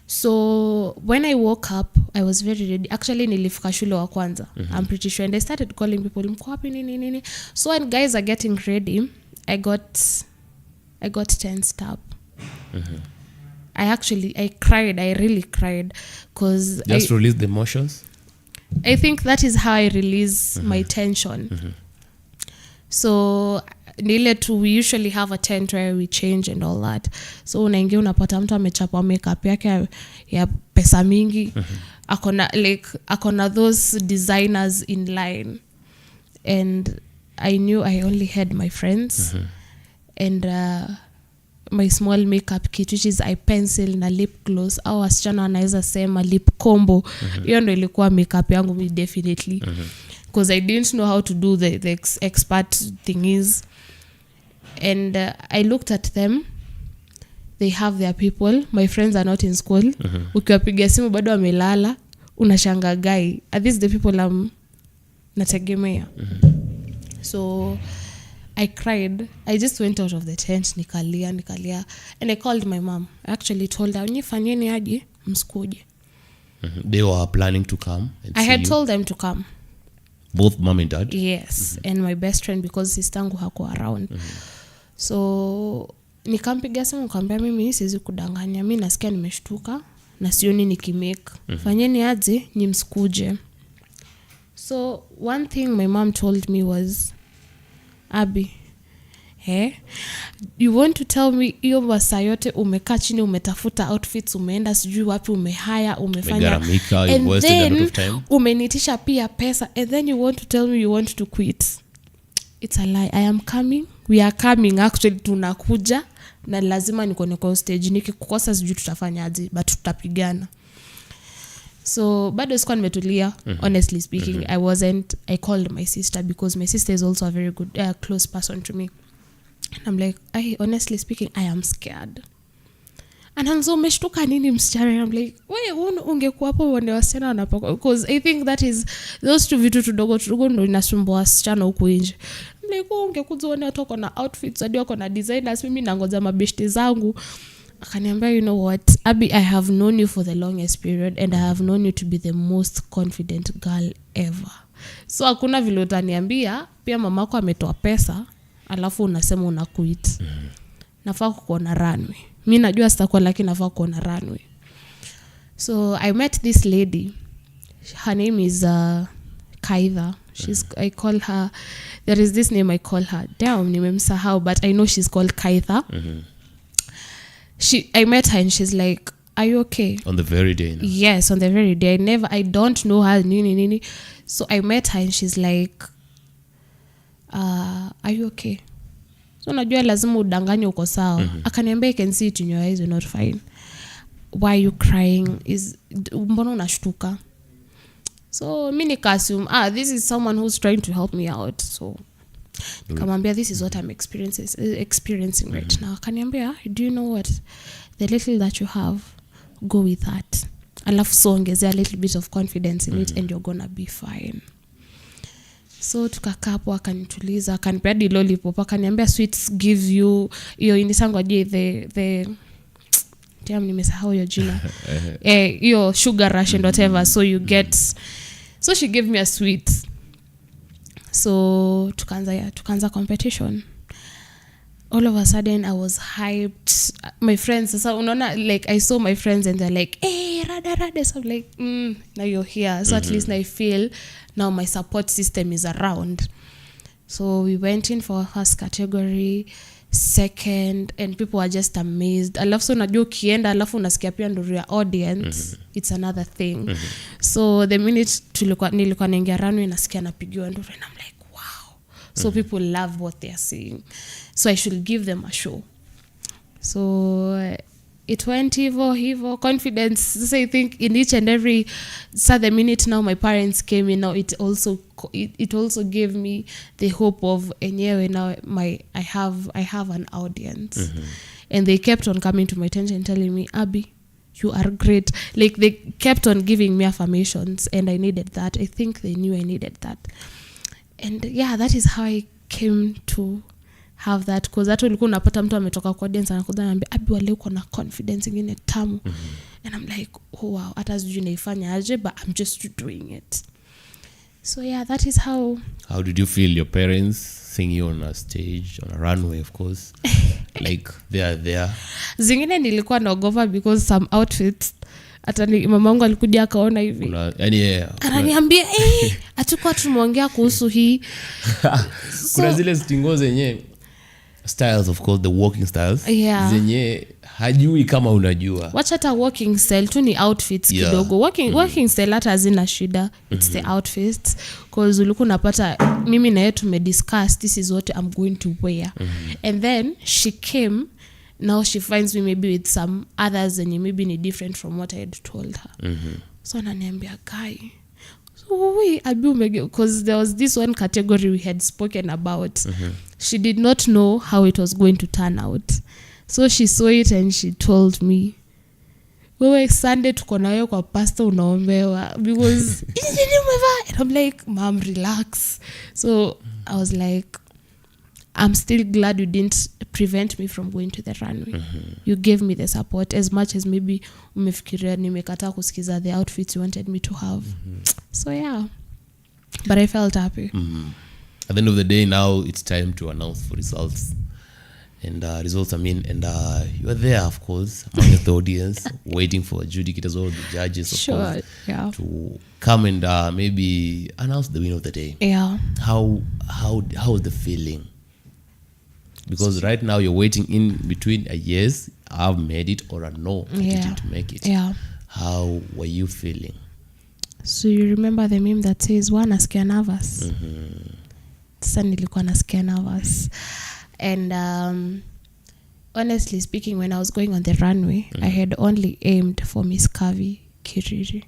So when I woke up, I was very ready. Actually nilifika shule wa kwanza. I'm pretty sure. And I started calling people, mko wapi nini. So when guys are getting ready, I got tensed up. I cried. I really cried because just release the emotions. I think that is how I release my tension. So nile tu, we usually have a tent where we change and all that. So unaingia unapata mtu amechapa makeup yake ya pesa mingi. Akona those designers in line. And I knew I only had my friends. And my small makeup kit, which is eye pencil na lip gloss, au wasichana wanaweza sema lip combo. Hiyo ndo ilikuwa makeup yangu definitely. Because I didn't know how to do the expert thingies. And I looked at them. They have their people. My friends are not in school. Ukiwapigia simu bado wamelala, unashanga guy. Are these the people I'm nategemea? So I cried. I just went out of the tent, nikalia. And I called my mom. I actually told her, "Nifanyeni aje, msikuje." They were planning to come and I had you. told them to come. Both mom and dad? Yes. And my best friend, because sistangu hako around. So nikampigia simu nikamwambia, mimi siwezi kudanganya, mimi nasikia nimeshtuka na sioni nikimake. Fanyeni aje nyi msikuje. So one thing my mom told me was, Abby, you want to tell me hiyo masaa yote umekaa chini umetafuta outfits, umeenda sijui wapi, umehaya, umefanya, and then umenitisha pia pesa, and then you want to tell me you want to quit? It's a lie. I am coming. We are coming. Actually tunakuja na lazima nikone kwa stage. Nikikukosa sijui tutafanyaje, but tutapigana. So bado sikuwa nimetulia. Honestly speaking, I called my sister because my sister is also a very good close person to me. And I'm like, honestly speaking, I am scared. And hanzo umeshtuka nini msichana? And I'm like, wewe ungekuwa hapo wande wasichana wanapaka, because I think that is those two vitu tudogo ndo inasumbua wasichana huko nje. I'm like, ungekuja uone watu wako na outfits, hadi wako na designers, mimi nangoja mabeshte zangu. Akaniambia, you know what, Abby, I have known you for the longest period and I have known you to be the most confident girl ever. So hakuna vile utaniambia pia mamako ametoa pesa alafu unasema una quit. Nafaa kuona runway. Mimi najua sitakuwa, lakini nafaa kuona runway. So I met this lady. Her name is Kaitha. I call her, there is this name I call her. Damn, nimemsahau, but I know she's called Kaitha. I met her and she's like, are you okay? On the very day. No? Yes, on the very day. I don't know her, nini. So I met her and she's like, are you okay? So najua lazima udanganye uko sawa. Akaniambia, I can see it in your eyes, you're not fine. Why are you crying? Mbona unashtuka? So mi nika-assume, this is someone who's trying to help me out. So nikamwambia, this is what I'm experiencing right now. Akaniambia, do you know what? The little that you have, go with that. Alafu so ongezea a little bit of confidence in it and you're gonna be fine. So tukakaa hapo, akanituliza, akanipea lollipop, akaniambia sweets give you hiyo inisangwaje the nimesahau hiyo jina. Hiyo sugar rush and whatever, so you get, so she gave me a sweet. So tukaanza competition. All of a sudden I was hyped. My friends, sasa unaona, like I saw my friends and they're like, hey, rada. So I'm like, now you're here. So at least I feel now my support system is around. So we went in for our first category, second, and people were just amazed. Alafu so unajua ukienda, alafu unasikia pia nduru ya audience, it's another thing. So the minute nilikuwa naingia runway, nasikia napigiwa nduru and I'm like, wow. So people love what they are seeing. So I should give them a show. So it went hivo, confidence. So I think in each and every, so the minute now my parents came in, now it also gave me the hope of enyewe now I have an audience. And they kept on coming to my attention telling me, Abby, you are great. Like they kept on giving me affirmations and I needed that. I think they knew I needed that. And yeah, that is how I came to have that, because hata ulikuwa unapata mtu ametoka kwa audience anakuja anambia, Abi wale uko na confidence ingine tamu. And I'm like, oh wow, hata sijui naifanya aje, but I'm just doing it. So yeah, that is how did you feel your parents seeing you on a stage, on a runway, of course? Like they are there. Zingine nilikuwa naogopa because some outfits, hata mamangu alikuja akaona hivi. Ananiambia, atakuwa tumeongea kuhusu hii. Kuna zile stingo zenye styles, of course, the walking styles. Zenye hajui kama unajua. Wacha hata walking style tu ni outfits kidogo. Walking style hata hazina shida. It's the outfits. Because ulikuwa unapata mimi na yeye tumediscuss, this is what I'm going to wear. And then she came, now she finds me maybe with some others and maybe ni different from what I had told her. So ananiambia, guy, so because there was this one category we had spoken about. She did not know how it was going to turn out. So she saw it and she told me, wewe Sunday tuko nayo kwa pasta unaombewa, because and I'm like, mom, relax. So I was like, I'm still glad you didn't prevent me from going to the runway. You gave me the support as much as maybe umefikiria nimekataa kusikiza the outfits you wanted me to have. So yeah, but I felt happy. At the end of the day, now it's time to announce for results. And results, and you are there, of course, among the audience, waiting for adjudicators or the judges, of course, to come and maybe announce the winner of the day. Yeah. How was the feeling? Because right now you're waiting in between a yes, I've made it, or a no, I didn't make it. Yeah. How were you feeling? So you remember the meme that says, one nasikia nervous? Sasa nilikuwa nasikia nervous. And honestly speaking, when I was going on the runway, I had only aimed for Miss Curvy Kiriri.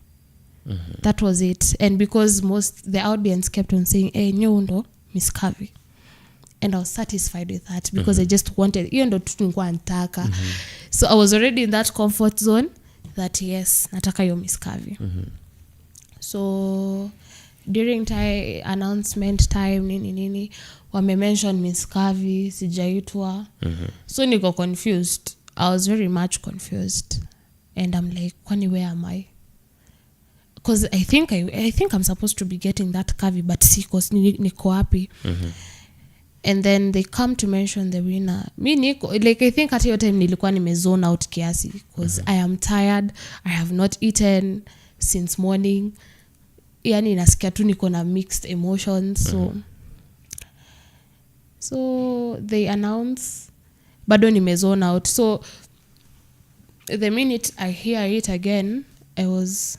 That was it. And because the audience kept on saying, hey, nyundo, Miss Curvy. And I was satisfied with that because I just wanted, hiyo ndo tu nilikuwa nataka. So I was already in that comfort zone that yes, nataka hiyo Miss Curvy. So during announcement time, nini, wame mention Miss Curvy, sijaitwa. So niko confused. I was very much confused. And I'm like, kwani where am I? Because I think I'm supposed to be getting that Curvy, but because niko happy. And then they come to mention the winner. I think at your time nilikuwa nimezone out kiasi because I am tired. I have not eaten since morning. Yani nasikia tu niko na mixed emotions. So they announce, bado nimezone out. So the minute I hear it again, I was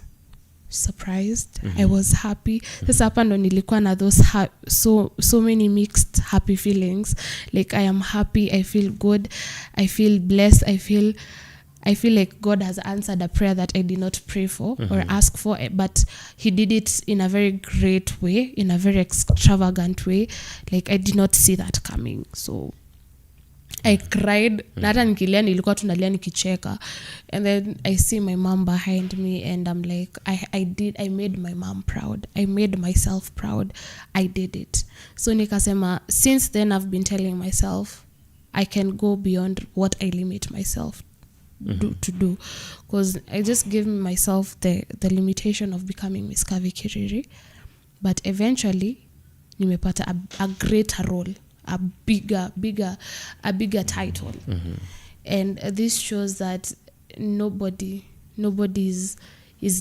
surprised. I was happy. Sasa hapa ndo nilikuwa na those so many mixed happy feelings. Like I am happy, I feel good, I feel blessed, I feel like God has answered a prayer that I did not pray for or ask for, but he did it in a very great way, in a very extravagant way. Like I did not see that coming. So I cried. Na hata nikilia nilikuwa tunalia nikicheka. And then I see my mom behind me and I'm like, I made my mom proud. I made myself proud. I did it. So nikasema, since then I've been telling myself I can go beyond what I limit myself to do. Because I just gave myself the limitation of becoming Miss Curvy Kiriri. But eventually nimepata a greater role. A bigger title. And this shows that nobody is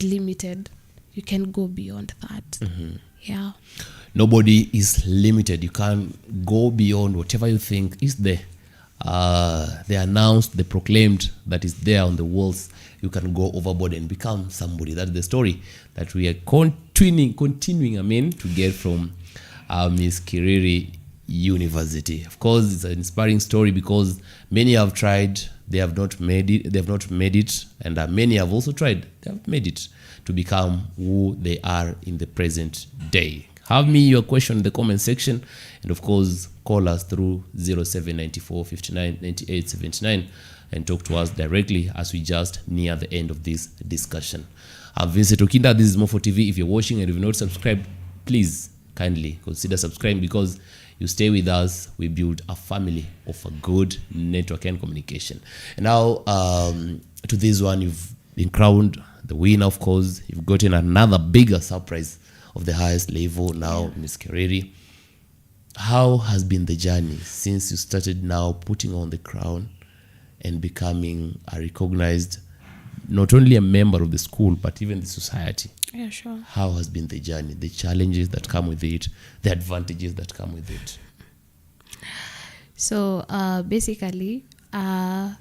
limited. You can go beyond that. Yeah, nobody is limited. You can go beyond whatever you think is there. They announced, they proclaimed that is there on the walls. You can go overboard and become somebody. That's the story that we are continuing to get from Miss Kiriri University. Of course, it's an inspiring story because many have tried, they have not made it, and many have also tried, they have made it to become who they are in the present day. Have me your question in the comment section, and of course call us through 0794 59 98 79 and talk to us directly as we just near the end of this discussion. I'm Vincent Okinda. This is Mofo TV. If you're watching and if you're not subscribed, please kindly consider subscribing, because you stay with us, we build a family of a good network and communication. And now to this one, you've been crowned the winner. Of course, you've gotten another bigger surprise of the highest level now, Miss Kiriri. How has been the journey since you started now putting on the crown and becoming a recognized, not only a member of the school, but even the society? Yeah, sure. How has been the journey, the challenges that come with it, the advantages that come with it? So basically, I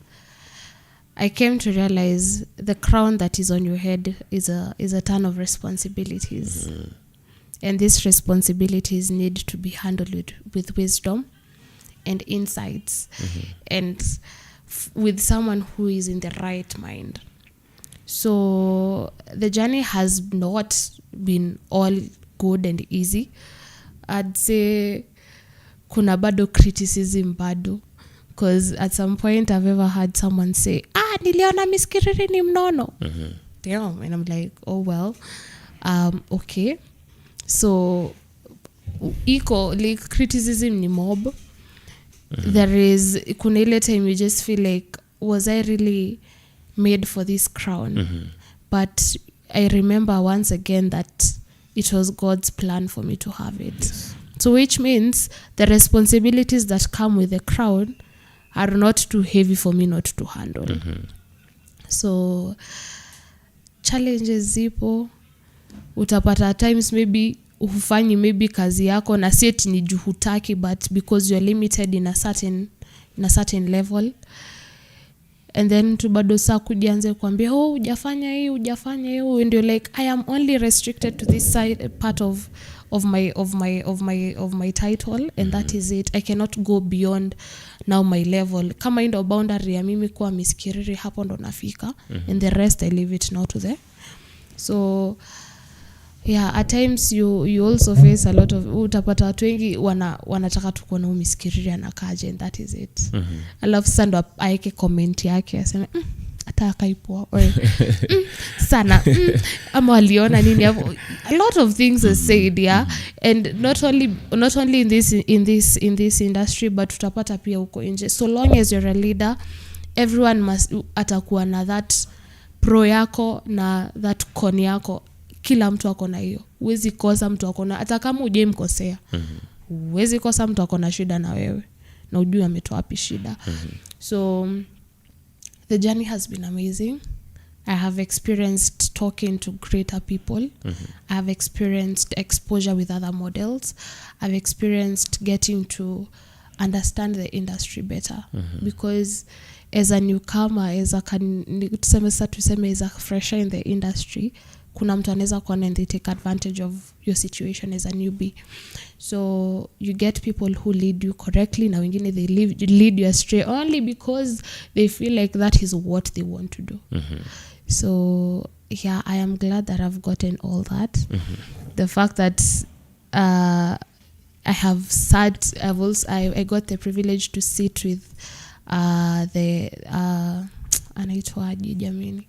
came to realize the crown that is on your head is a ton of responsibilities. And these responsibilities need to be handled with wisdom and insights, and with someone who is in the right mind. So the journey has not been all good and easy. I'd say kuna bado criticism bado, because at some point I've ever had someone say, niliona Miss Kiriri ni mnono. Damn. And I'm like, oh well, okay. So like criticism ni mob. There is kuna ile time you just feel like, was I really made for this crown? But I remember once again that it was God's plan for me to have it. Yes. So which means the responsibilities that come with the crown are not too heavy for me not to handle. So challenges zipo, utapata at times maybe ufanyi maybe kazi yako na set ni juhutaki, but because you're limited in a certain level, and then tu bado saa kujianze kuambia hujafanya hii and you're like, I am only restricted to this side part of my title, and that is it. I cannot go beyond now my level. Kama ndo boundary ya mimi kuwa Miss Kiriri, hapo ndo nafika, and the rest I leave it now to the. So yeah, at times you also face a lot of, utapata watu wengi wanataka tu kuona Miss Kiriri anakaje, and that is it. I love stand up aike comment yake aseme ataka ipoa or sana ama waliona nini hapo. A lot of things are said, yeah. And not only in this industry, but tutapata pia huko nje. So long as you're a leader, everyone must atakuwa na that pro yako na that con yako. Kila mtu akona hiyo. Huwezi kosa mtu akona, hata kama uje mkosea. Huwezi kosa mtu akona shida na wewe, na ujue ametoa wapi shida. So the journey has been amazing. I have experienced talking to greater people. I have experienced exposure with other models. I've experienced getting to understand the industry better, because as a newcomer, tuseme as a fresher in the industry, kuna mtu anaweza kuona and they take advantage of your situation as a newbie. So you get people who lead you correctly, na wengine they lead you astray only because they feel like that is what they want to do. So yeah, I am glad that I've gotten all that. The fact that I have sat, I got the privilege to sit with anaitwaje jamini,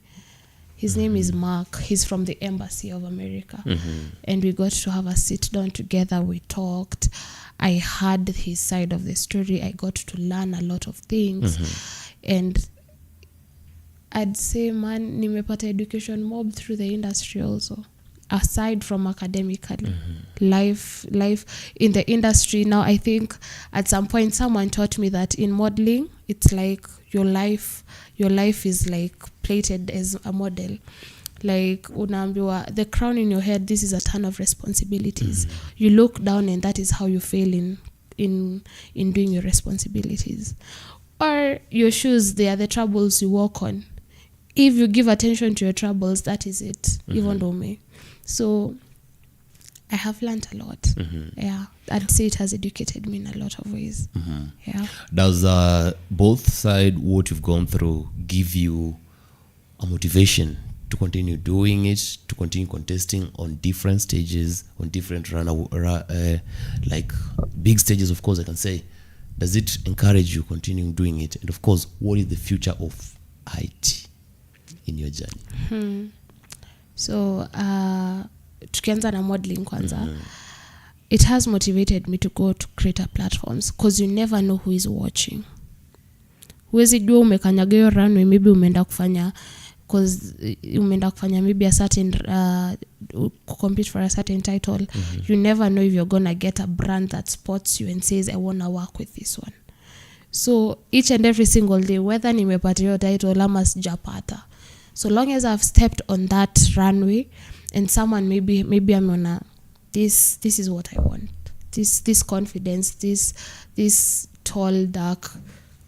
his name is Mark. He's from the Embassy of America. And we got to have a sit down together. We talked. I heard his side of the story. I got to learn a lot of things. And I'd say, man, nimepata education mob through the industry also. Aside from academically, life in the industry now, I think at some point someone taught me that in modeling, it's like your life is like plated as a model. Like unaambiwa the crown in your head, this is a ton of responsibilities. You look down and that is how you fail in doing your responsibilities. Or your shoes, they are the troubles you walk on. If you give attention to your troubles, that is it. Even though me. So I have learned a lot. Yeah, I'd say it has educated me in a lot of ways. Yeah. Does both side what you've gone through give you a motivation to continue doing it, to continue contesting on different stages, on different like big stages, of course I can say? Does it encourage you continuing doing it? And of course, what is the future of IT in your journey? So tukianza na modeling kwanza, it has motivated me to go to creator platforms because you never know who is watching. Huwezi jua umekanyaga hiyo runway, maybe umeenda kufanya maybe a certain compete for a certain title. You never know if you're gonna get a brand that spots you and says, I wanna work with this one. So each and every single day, whether nimepata hiyo title ama sijapata, so long as I've stepped on that runway and someone maybe I'm on this is what I want, this confidence, this tall, dark,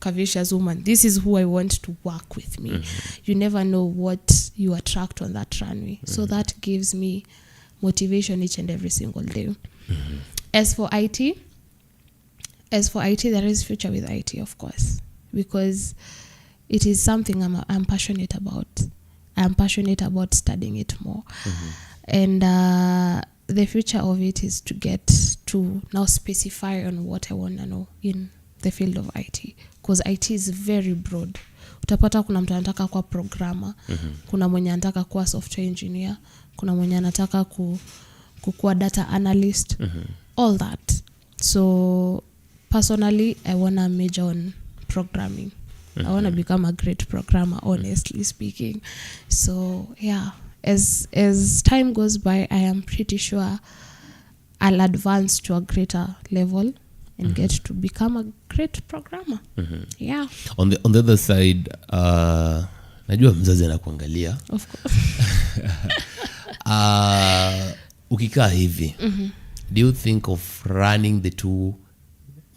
curvaceous woman, this is who I want to work with me. You never know what you attract on that runway. So that gives me motivation each and every single day. As for IT, there is future with IT, of course, because it is something I'm passionate about. I'm passionate about studying it more. And the future of it is to get to now specify on what I want to know in the field of IT. Because IT is very broad. Utapata kuna mtu anataka kuwa programmer, kuna mwenye anataka kuwa software engineer, kuna mwenye anataka kuwa data analyst, all that. So personally, I want to major on programming. I want to become a great programmer, honestly speaking. So yeah, as time goes by, I am pretty sure I'll advance to a greater level and get to become a great programmer. Yeah. On the other side, najua mzazi anakuangalia. Of course. Ukikaa hivi, do you think of running the two?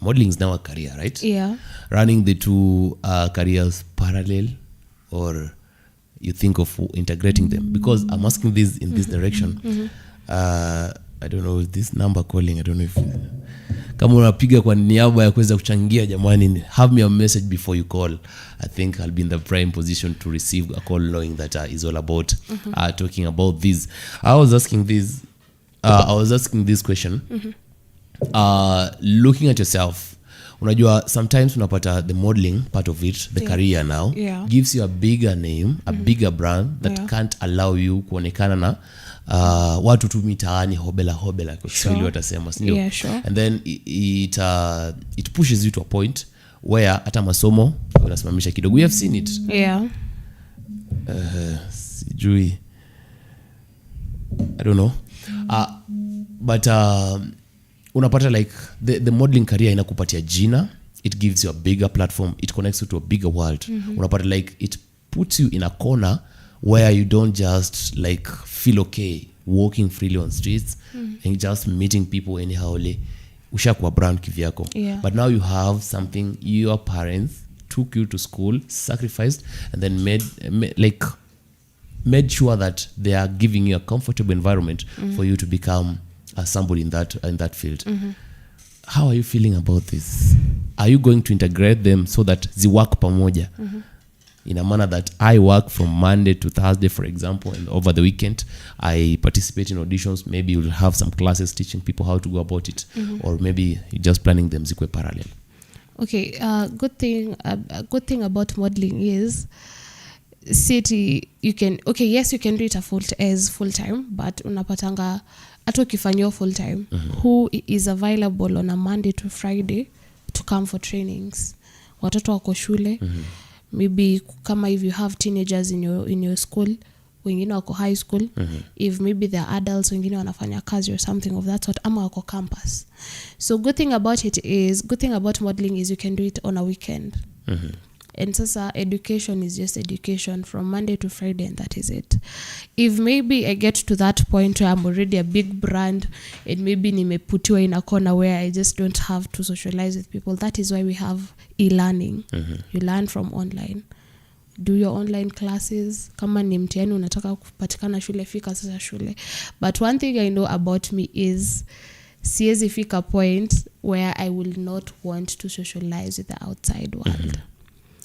Modeling is now a career, right? Yeah. Running the two careers parallel, or you think of integrating them? Because I'm asking this in this direction. I don't know if this number calling, I don't know if kama unapiga kwa niaba ya kuweza kuchangia, jamani, have me a message before you call. I think I'll be in the prime position to receive a call, knowing that is all about talking about this. I was asking this question. Looking at yourself, unajua sometimes unapata the modeling part of it, the career now, gives you a bigger name, a bigger brand that can't allow you kuonekana na watu tu mitaani hobela kwa Kiswahili watasema, sio? Yeah, sure. And then it pushes you to a point where hata masomo unasimamisha kidogo. We have seen it. Yeah. Sijui, I don't know. But unapata like the modeling career inakupatia jina, it gives you a bigger platform, it connects you to a bigger world. Unapata like it puts you in a corner where you don't just like feel okay walking freely on streets and just meeting people anyhow. Ushakuwa brand kivyako. Yeah. But now you have something your parents took you to school, sacrificed, and then made sure that they are giving you a comfortable environment for you to become somebody in that field. How are you feeling about this? Are you going to integrate them so that they work pamoja? In a manner that I work from Monday to Thursday, for example, and over the weekend I participate in auditions. Maybe you'll have some classes teaching people how to go about it, or maybe you're just planning them zikwe parallel. Okay, good thing about modeling is you can do it as full time, but unapatanga hata ukifanywa full time, who is available on a Monday to Friday to come for trainings? Watoto wako shule, maybe kama if you have teenagers in your school, wengine wako high school, if maybe they're adults, wengine wanafanya kazi or something of that sort, ama wako campus. So good thing about modeling is you can do it on a weekend. And sasa education is just education from Monday to Friday, and that is it. If maybe I get to that point where I'm already a big brand and maybe nimeputiwa in a corner where I just don't have to socialize with people, that is why we have e-learning. You learn from online. Do your online classes. Kama ni mtihani unataka kupatikana shule, fika sasa shule. But one thing I know about me is siwezi fika point where I will not want to socialize with the outside world.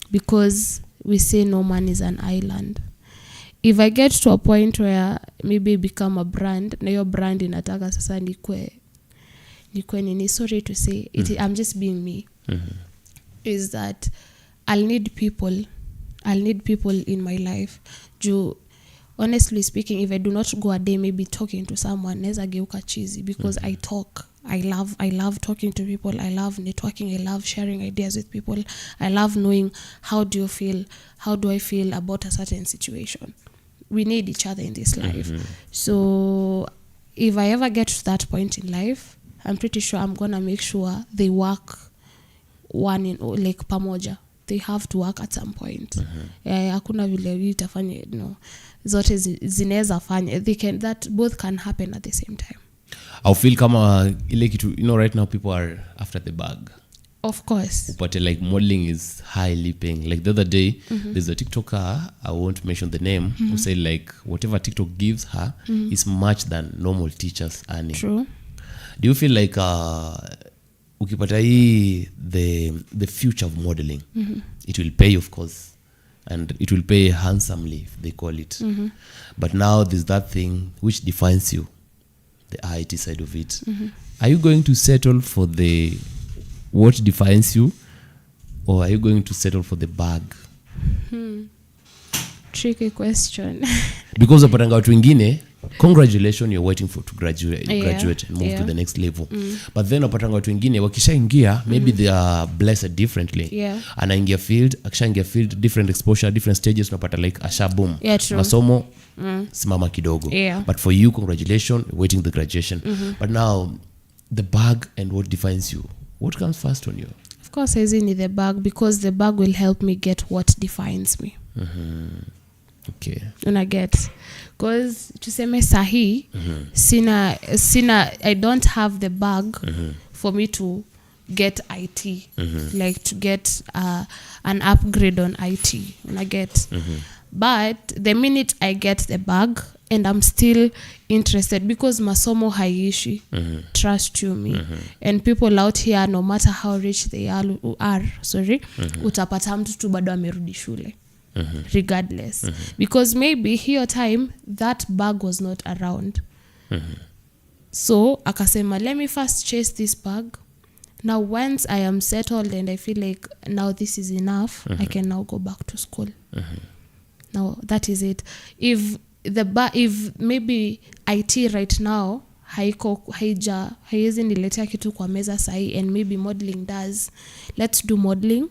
Because we say no man is an island. If I get to a point where maybe become a brand, na your brand inataka sasa nikwe nini, sorry to say, I'm just being me, is that I'll need people in my life. Honestly speaking, if I do not go a day maybe talking to someone, neza geuka cheesy, because I talk. I love talking to people. I love networking. I love sharing ideas with people. I love knowing how do I feel about a certain situation. We need each other in this life. So if I ever get to that point in life, I'm pretty sure I'm gonna make sure they work pamoja. They have to work at some point. Hakuna vile itafanya, zote zinaweza fanya. That both can happen at the same time. I feel kama ile kitu, right now people are after the bag. Of course. But like modeling is highly paying. Like the other day, there's a TikToker, I won't mention the name, who said like whatever TikTok gives her is much than normal teachers earning. True. Do you feel like ukipata hii the future of modeling, it will pay, of course, and it will pay handsomely, if they call it. But now there's that thing which defines you, the IT side of it. Are you going to settle for what defines you, or are you going to settle for the bag? Tricky question. Because upatanga watu wengine, congratulations, you're waiting to graduate and move to the next level. But then upatanga watu wengine wakishaingia, maybe they are blessed differently. Anaingia field, akishaingia field, different exposure, different stages, unapata like asha boom. Masomo simama kidogo. But for you, congratulations, waiting the graduation. But now the bag and what defines you, what comes first on you? Of course, I need the bag, because the bag will help me get what defines me. Okay. Una get, because tuseme sahi sina I don't have the bag for me to get IT, like to get an upgrade on IT. Una get. But the minute I get the bag and I'm still interested, because masomo haiishi, trust you me, and people out here, no matter how rich they are, utapata mtu tu bado amerudi shule. Regardless, because maybe hiyo time that bag was not around. So akasema, let me first chase this bag. Now once I am settled and I feel like now this is enough, I can now go back to school. Now that is it. If maybe IT right now haiwezi niletea kitu kwa meza sahi, and maybe modeling does, let's do modeling,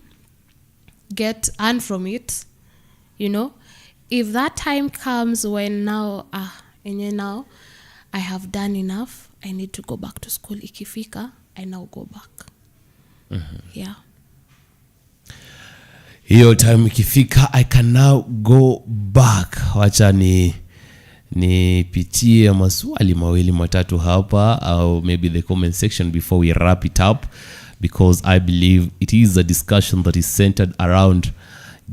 earn from it. If that time comes when now I have done enough, I need to go back to school, ikifika, I now go back. Hiyo time ikifika, I can now go back. Wacha nipitie maswali mawili matatu hapa, au maybe the comment section before we wrap it up, because I believe it is a discussion that is centered around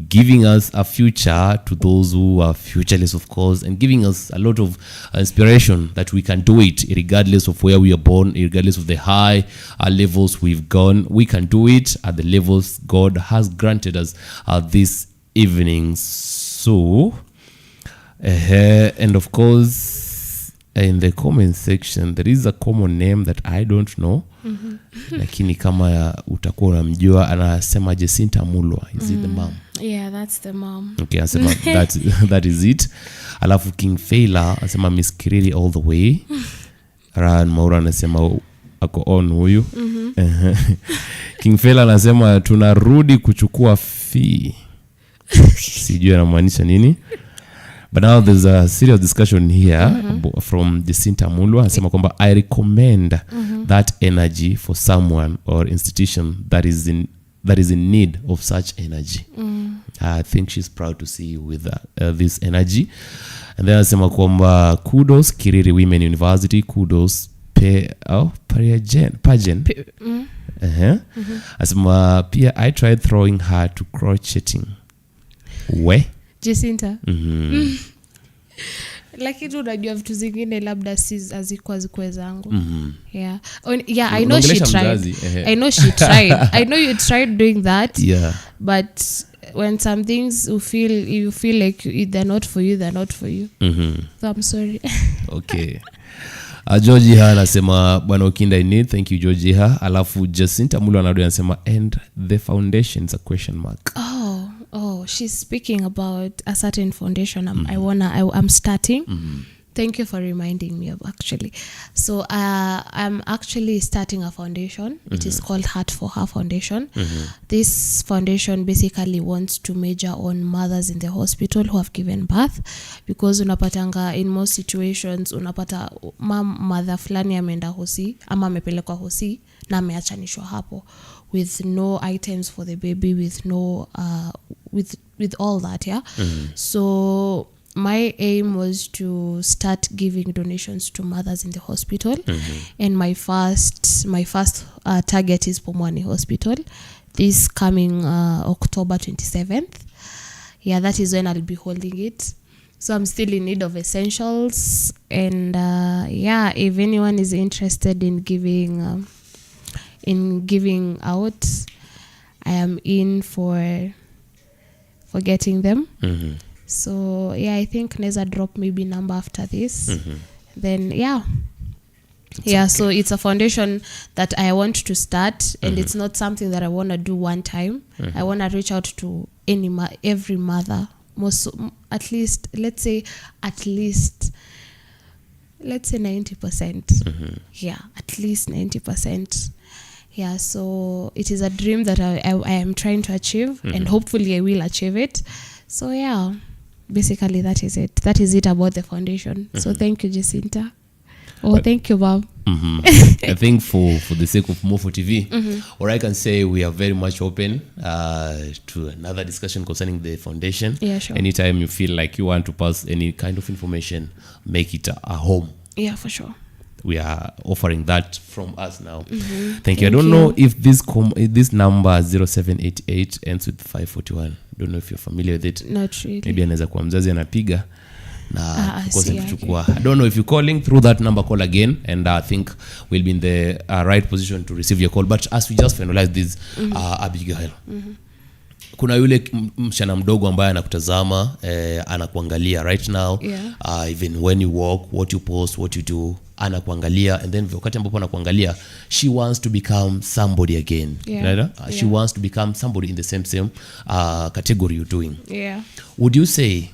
giving us a future to those who are futureless, of course, and giving us a lot of inspiration that we can do it regardless of where we are born, regardless of the high levels we've gone. We can do it at the levels God has granted us this evening. So, and of course, in the comment section, there is a common name that I don't know. Lakini kama utakuwa unamjua, anasema Jacinta Mulwa. Is it the mom? Yeah, that's the mom. Okay, anasema that is it. Alafu King Failer anasema Miss Kiriri all the way. Ryan Maura anasema ako on huyu. King Failer anasema tunarudi kuchukua fee. Sijui anamaanisha nini. But now there's a serious discussion here from Jacinta Mulwa. Anasema kwamba I recommend that energy for someone or institution that is in need of such energy. I think she's proud to see you with this energy. And then anasema kwamba kudos Kiriri Women University, kudos pageant. Anasema pia I tried throwing her to crocheting. We Jacinta. Lakini unajua vitu zingine labda si azikuwa zangu. Yeah. I know she tried. I know you tried doing that. Yeah. But when some things you feel like they're not for you, they're not for you. So I'm sorry. Okay. Georgie Ha anasema bwana Okinda I need. Thank you Georgie Ha. Alafu Jacinta Mulwa anasema and the foundation is a question mark. Oh, she's speaking about a certain foundation I'm starting. Thank you for reminding me of actually. So I'm actually starting a foundation. It is called Heart for Her Foundation. This foundation basically wants to major on mothers in the hospital who have given birth, because unapatanga in most situations unapata mother fulani ameenda hosi ama amepelekwa hosi na ameachanishwa hapo with no items for the baby, with no with all that, yeah. So my aim was to start giving donations to mothers in the hospital, and my first target is Pumwani Hospital this coming October 27th. Yeah, that is when I'll be holding it. So I'm still in need of essentials, and if anyone is interested in giving out, I am in for getting them. So I think Neza drop maybe number after this. Then so it's a foundation that I want to start, and it's not something that I want to do one time. I want to reach out to every mother, at least 90%. Yeah, at least 90%. Yeah, so it is a dream that I am trying to achieve, and hopefully I will achieve it. So basically that is it. That is it about the foundation. So thank you, Jacinta. Thank you, Bob. I think for the sake of Mofo TV, or I can say we are very much open to another discussion concerning the foundation. Yeah, sure. Anytime you feel like you want to pass any kind of information, make it a home. Yeah, for sure. We are offering that from us now. Thank you. I don't know if this number 0788 ends with 541. Don't know if you're familiar with it. Not really. Maybe anaweza kuwa mzazi anapiga na kukosa kuchukua. I don't know if you're calling through that number, call again, and I think we'll be in the right position to receive your call. But as we just finalize this, Abigail, kuna yule msichana mdogo ambaye anakutazama, anakuangalia right now, even when you walk, what you post, what you do, anakuangalia, and then wakati ambapo anakuangalia, she wants to become somebody again. She wants to become somebody in the same category you're doing. Would you say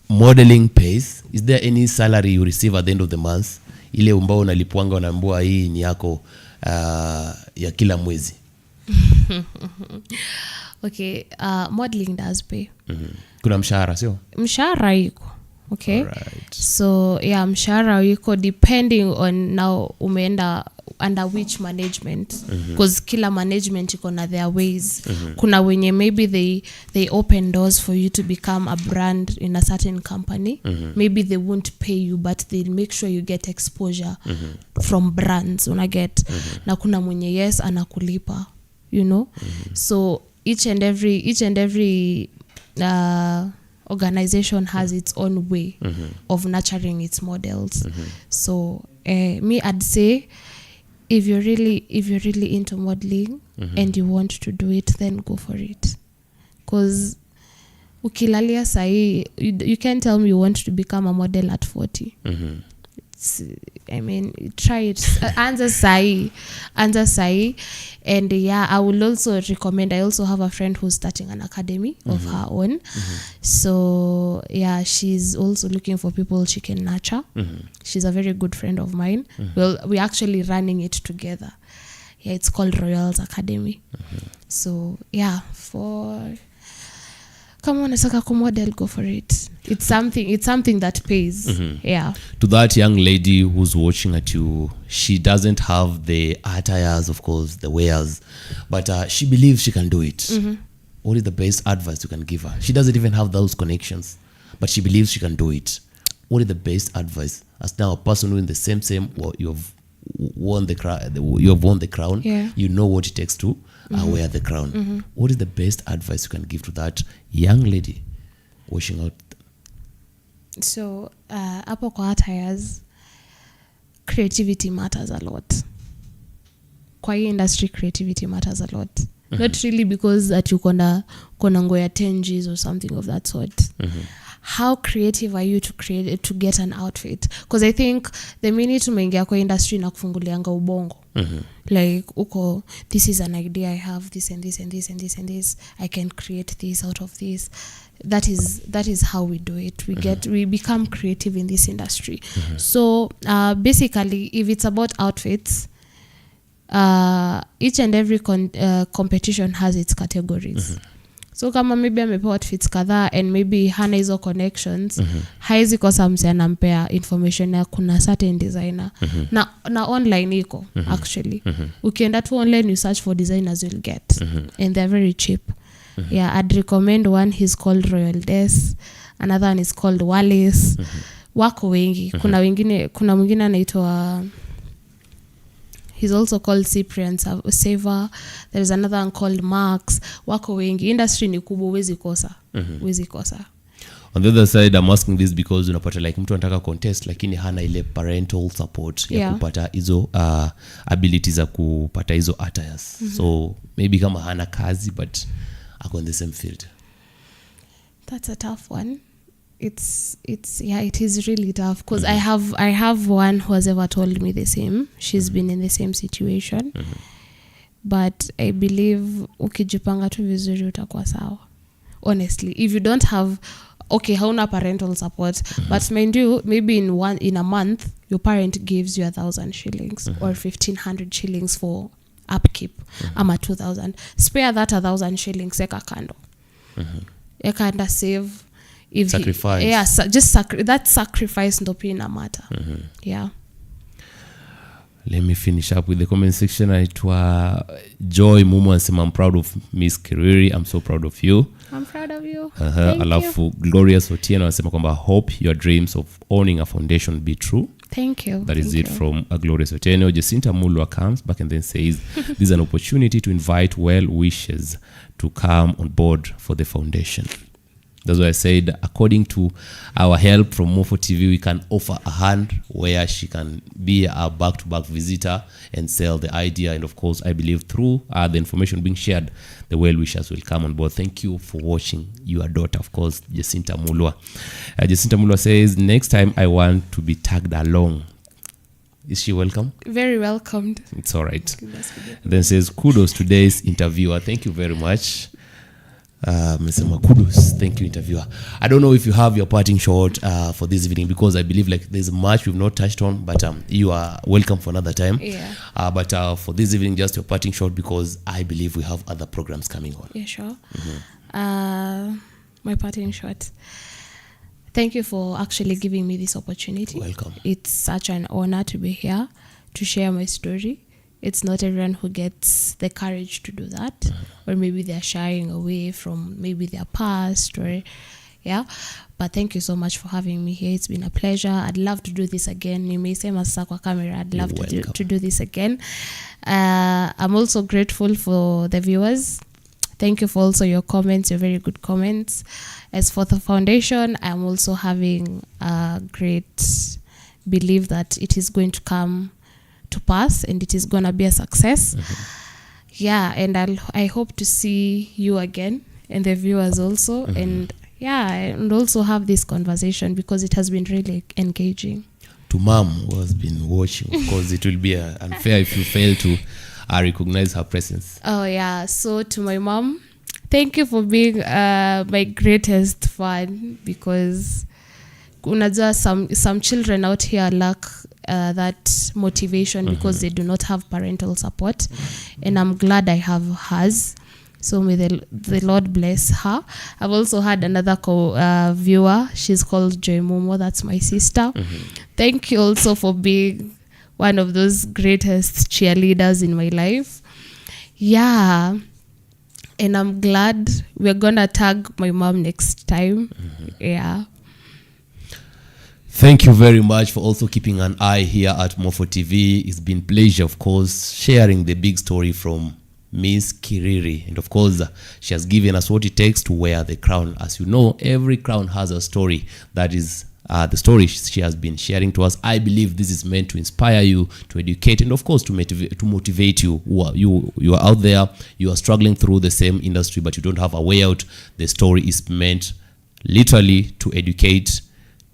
modeling pays? Is there any salary you receive at the end of the month, ile ambao unalipwanga unaambiwa hii ni yako ya kila mwezi? Okay, modeling does pay. Kuna mshahara, sio? Mshahara iko okay. Alright. So yeah, mshahara yuko depending on now umeenda under which management, because kila management iko na their ways. Kuna wenye maybe they open doors for you to become a brand in a certain company. Maybe they won't pay you, but they'll make sure you get exposure from brands, unaget. Na kuna mwenye yes anakulipa, you know. So each and every organization has its own way of nurturing its models. So me, I'd say if you're really into modeling and you want to do it, then go for it. Because ukilalia sahi, you can't tell me you want to become a model at 40. I mean, try it. Anza sahi. And yeah, I will also recommend, I also have a friend who's starting an academy of her own. So yeah, she's also looking for people she can nurture. She's a very good friend of mine. Well, we're actually running it together. Yeah, it's called Royals Academy. So yeah, come on, Asaka model, go for it. It's something that pays. Yeah. To that young lady who's watching at you, she doesn't have the attires, of course, the wares, but she believes she can do it. What is the best advice you can give her? She doesn't even have those connections, but she believes she can do it. What is the best advice? As now a person who in the same, well, you have won the crown. Yeah. You know what it takes to wear the crown. What is the best advice you can give to that young lady washing out? So hapo kwa attires, creativity matters a lot. Kwa hii industry, creativity matters a lot. Not really because that you kona nguo ya 10 Gs or something of that sort. How creative are you to get an outfit? Because I think the minute umeingia kwa industry na kufungulianga ubongo, like uko, this is an idea I have, this and this and this and this and this, I can create this out of this. That is how we do it. We become creative in this industry. So basically, if it's about outfits, each and every competition has its categories. So kama maybe amepewa outfits kadhaa and maybe hana hizo connections, haizi kosa mse anampea information ya kuna certain designer. Na online iko actually. Ukienda tu online, you search for designers, you'll get. And they're very cheap. Yeah, I'd recommend one. He's called Royal Des. Another one is called Wallace. Wako wengi. Kuna mwingine anaitwa, he's also called Cyprian Saver. There's another one called Max. Wako wengi. Industry ni kubwa, huwezi kosa. On the other side, I'm asking this because unapata like mtu anataka contest lakini hana ile parental support ya kupata hizo ability za kupata hizo attires. So maybe kama hana kazi but ako in the same field. That's a tough one. It is really tough because I have one who has ever told me the same. She's been in the same situation. But I believe ukijipanga tu vizuri utakuwa sawa. Honestly, if you don't have hauna parental support, but mind you, maybe in a month your parent gives you 1,000 shillings or 1,500 shillings for upkeep, ama 2,000. Spare that 1,000 shillings, eka kando. Eka anda save. If sacrifice. That sacrifice ndo pia ina matter. Yeah. Let me finish up with the comment section. Aitwa Joy Mumu anasema, I'm proud of Miss Kiriri. I'm so proud of you. I'm proud of you. Alafu Glorious Otieno anasema kwamba hope your dreams of owning a foundation be true. Thank you. That is it from Glorious Otieno. Jacinta Mulwa comes back and then says, this is an opportunity to invite well wishes to come on board for the foundation. That's why I said, according to our help from Mofo TV, we can offer a hand where she can be a back-to-back visitor and sell the idea. And of course, I believe through the information being shared, the well-wishers will come on board. Thank you for watching. Your daughter, of course, Jacinta Mulwa. Jacinta Mulwa says, next time I want to be tagged along. Is she welcome? Very welcomed. It's all right. And then says, kudos to today's interviewer. Thank you very much. Kudos. Thank you, interviewer. I don't know if you have your parting shot for this evening, because I believe like there's much we've not touched on, but you are welcome for another time. Yeah. But for this evening, just your parting shot, because I believe we have other programs coming on. Yeah, sure. My parting shot. Thank you for actually giving me this opportunity. Welcome. It's such an honor to be here to share my story. It's not everyone who gets the courage to do that, or maybe they're shying away from maybe their past, or yeah. But thank you so much for having me here. It's been a pleasure. I'd love to do this again. You may say sasa kwa camera. I'd love to do this again. I'm also grateful for the viewers. Thank you for also your comments, your very good comments. As for the foundation, I'm also having a great belief that it is going to come to pass and it is going to be a success. Yeah, and I hope to see you again and the viewers also. And yeah, and also have this conversation because it has been really engaging. To mom who has been watching, of course, it will be unfair if you fail to recognize her presence. Oh yeah, so to my mom, thank you for being my greatest fan, because unajua some children out here lack that motivation because they do not have parental support, and I'm glad I have hers. So may the Lord bless her. I've also had another viewer. She's called Joy Momo. That's my sister. Thank you also for being one of those greatest cheerleaders in my life. Yeah. And I'm glad we're going to tag my mom next time. Yeah. Thank you very much for also keeping an eye here at Mofo TV. It's been pleasure, of course, sharing the big story from Miss Kiriri. And of course, she has given us what it takes to wear the crown. As you know, every crown has a story. That is the story she has been sharing to us. I believe this is meant to inspire you, to educate, and of course to motivate you. You are out there, you are struggling through the same industry, but you don't have a way out. The story is meant literally to educate,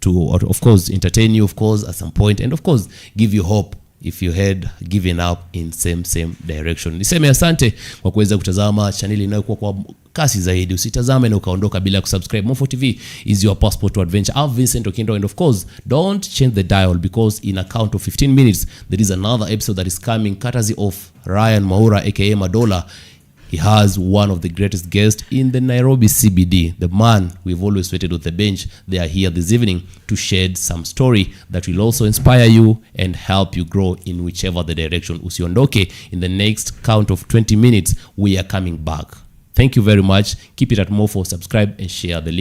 to of course entertain you, of course, at some point, and of course give you hope if you had given up in same direction. Niseme asante kwa kuweza kutazama channel inayokuwa kwa kasi zaidi. Usitazame na ukaondoka bila kusubscribe. Mofo TV is your passport to adventure. I'm Vincent Okindo, and of course, don't change the dial, because in a count of 15 minutes, there is another episode that is coming courtesy of Ryan Maura, aka Madola. He has one of the greatest guests in the Nairobi CBD. The man we've always waited with the bench. They are here this evening to shed some story that will also inspire you and help you grow in whichever the direction. Usiondoke. In the next count of 20 minutes, we are coming back. Thank you very much. Keep it at Mofo. Subscribe and share the link.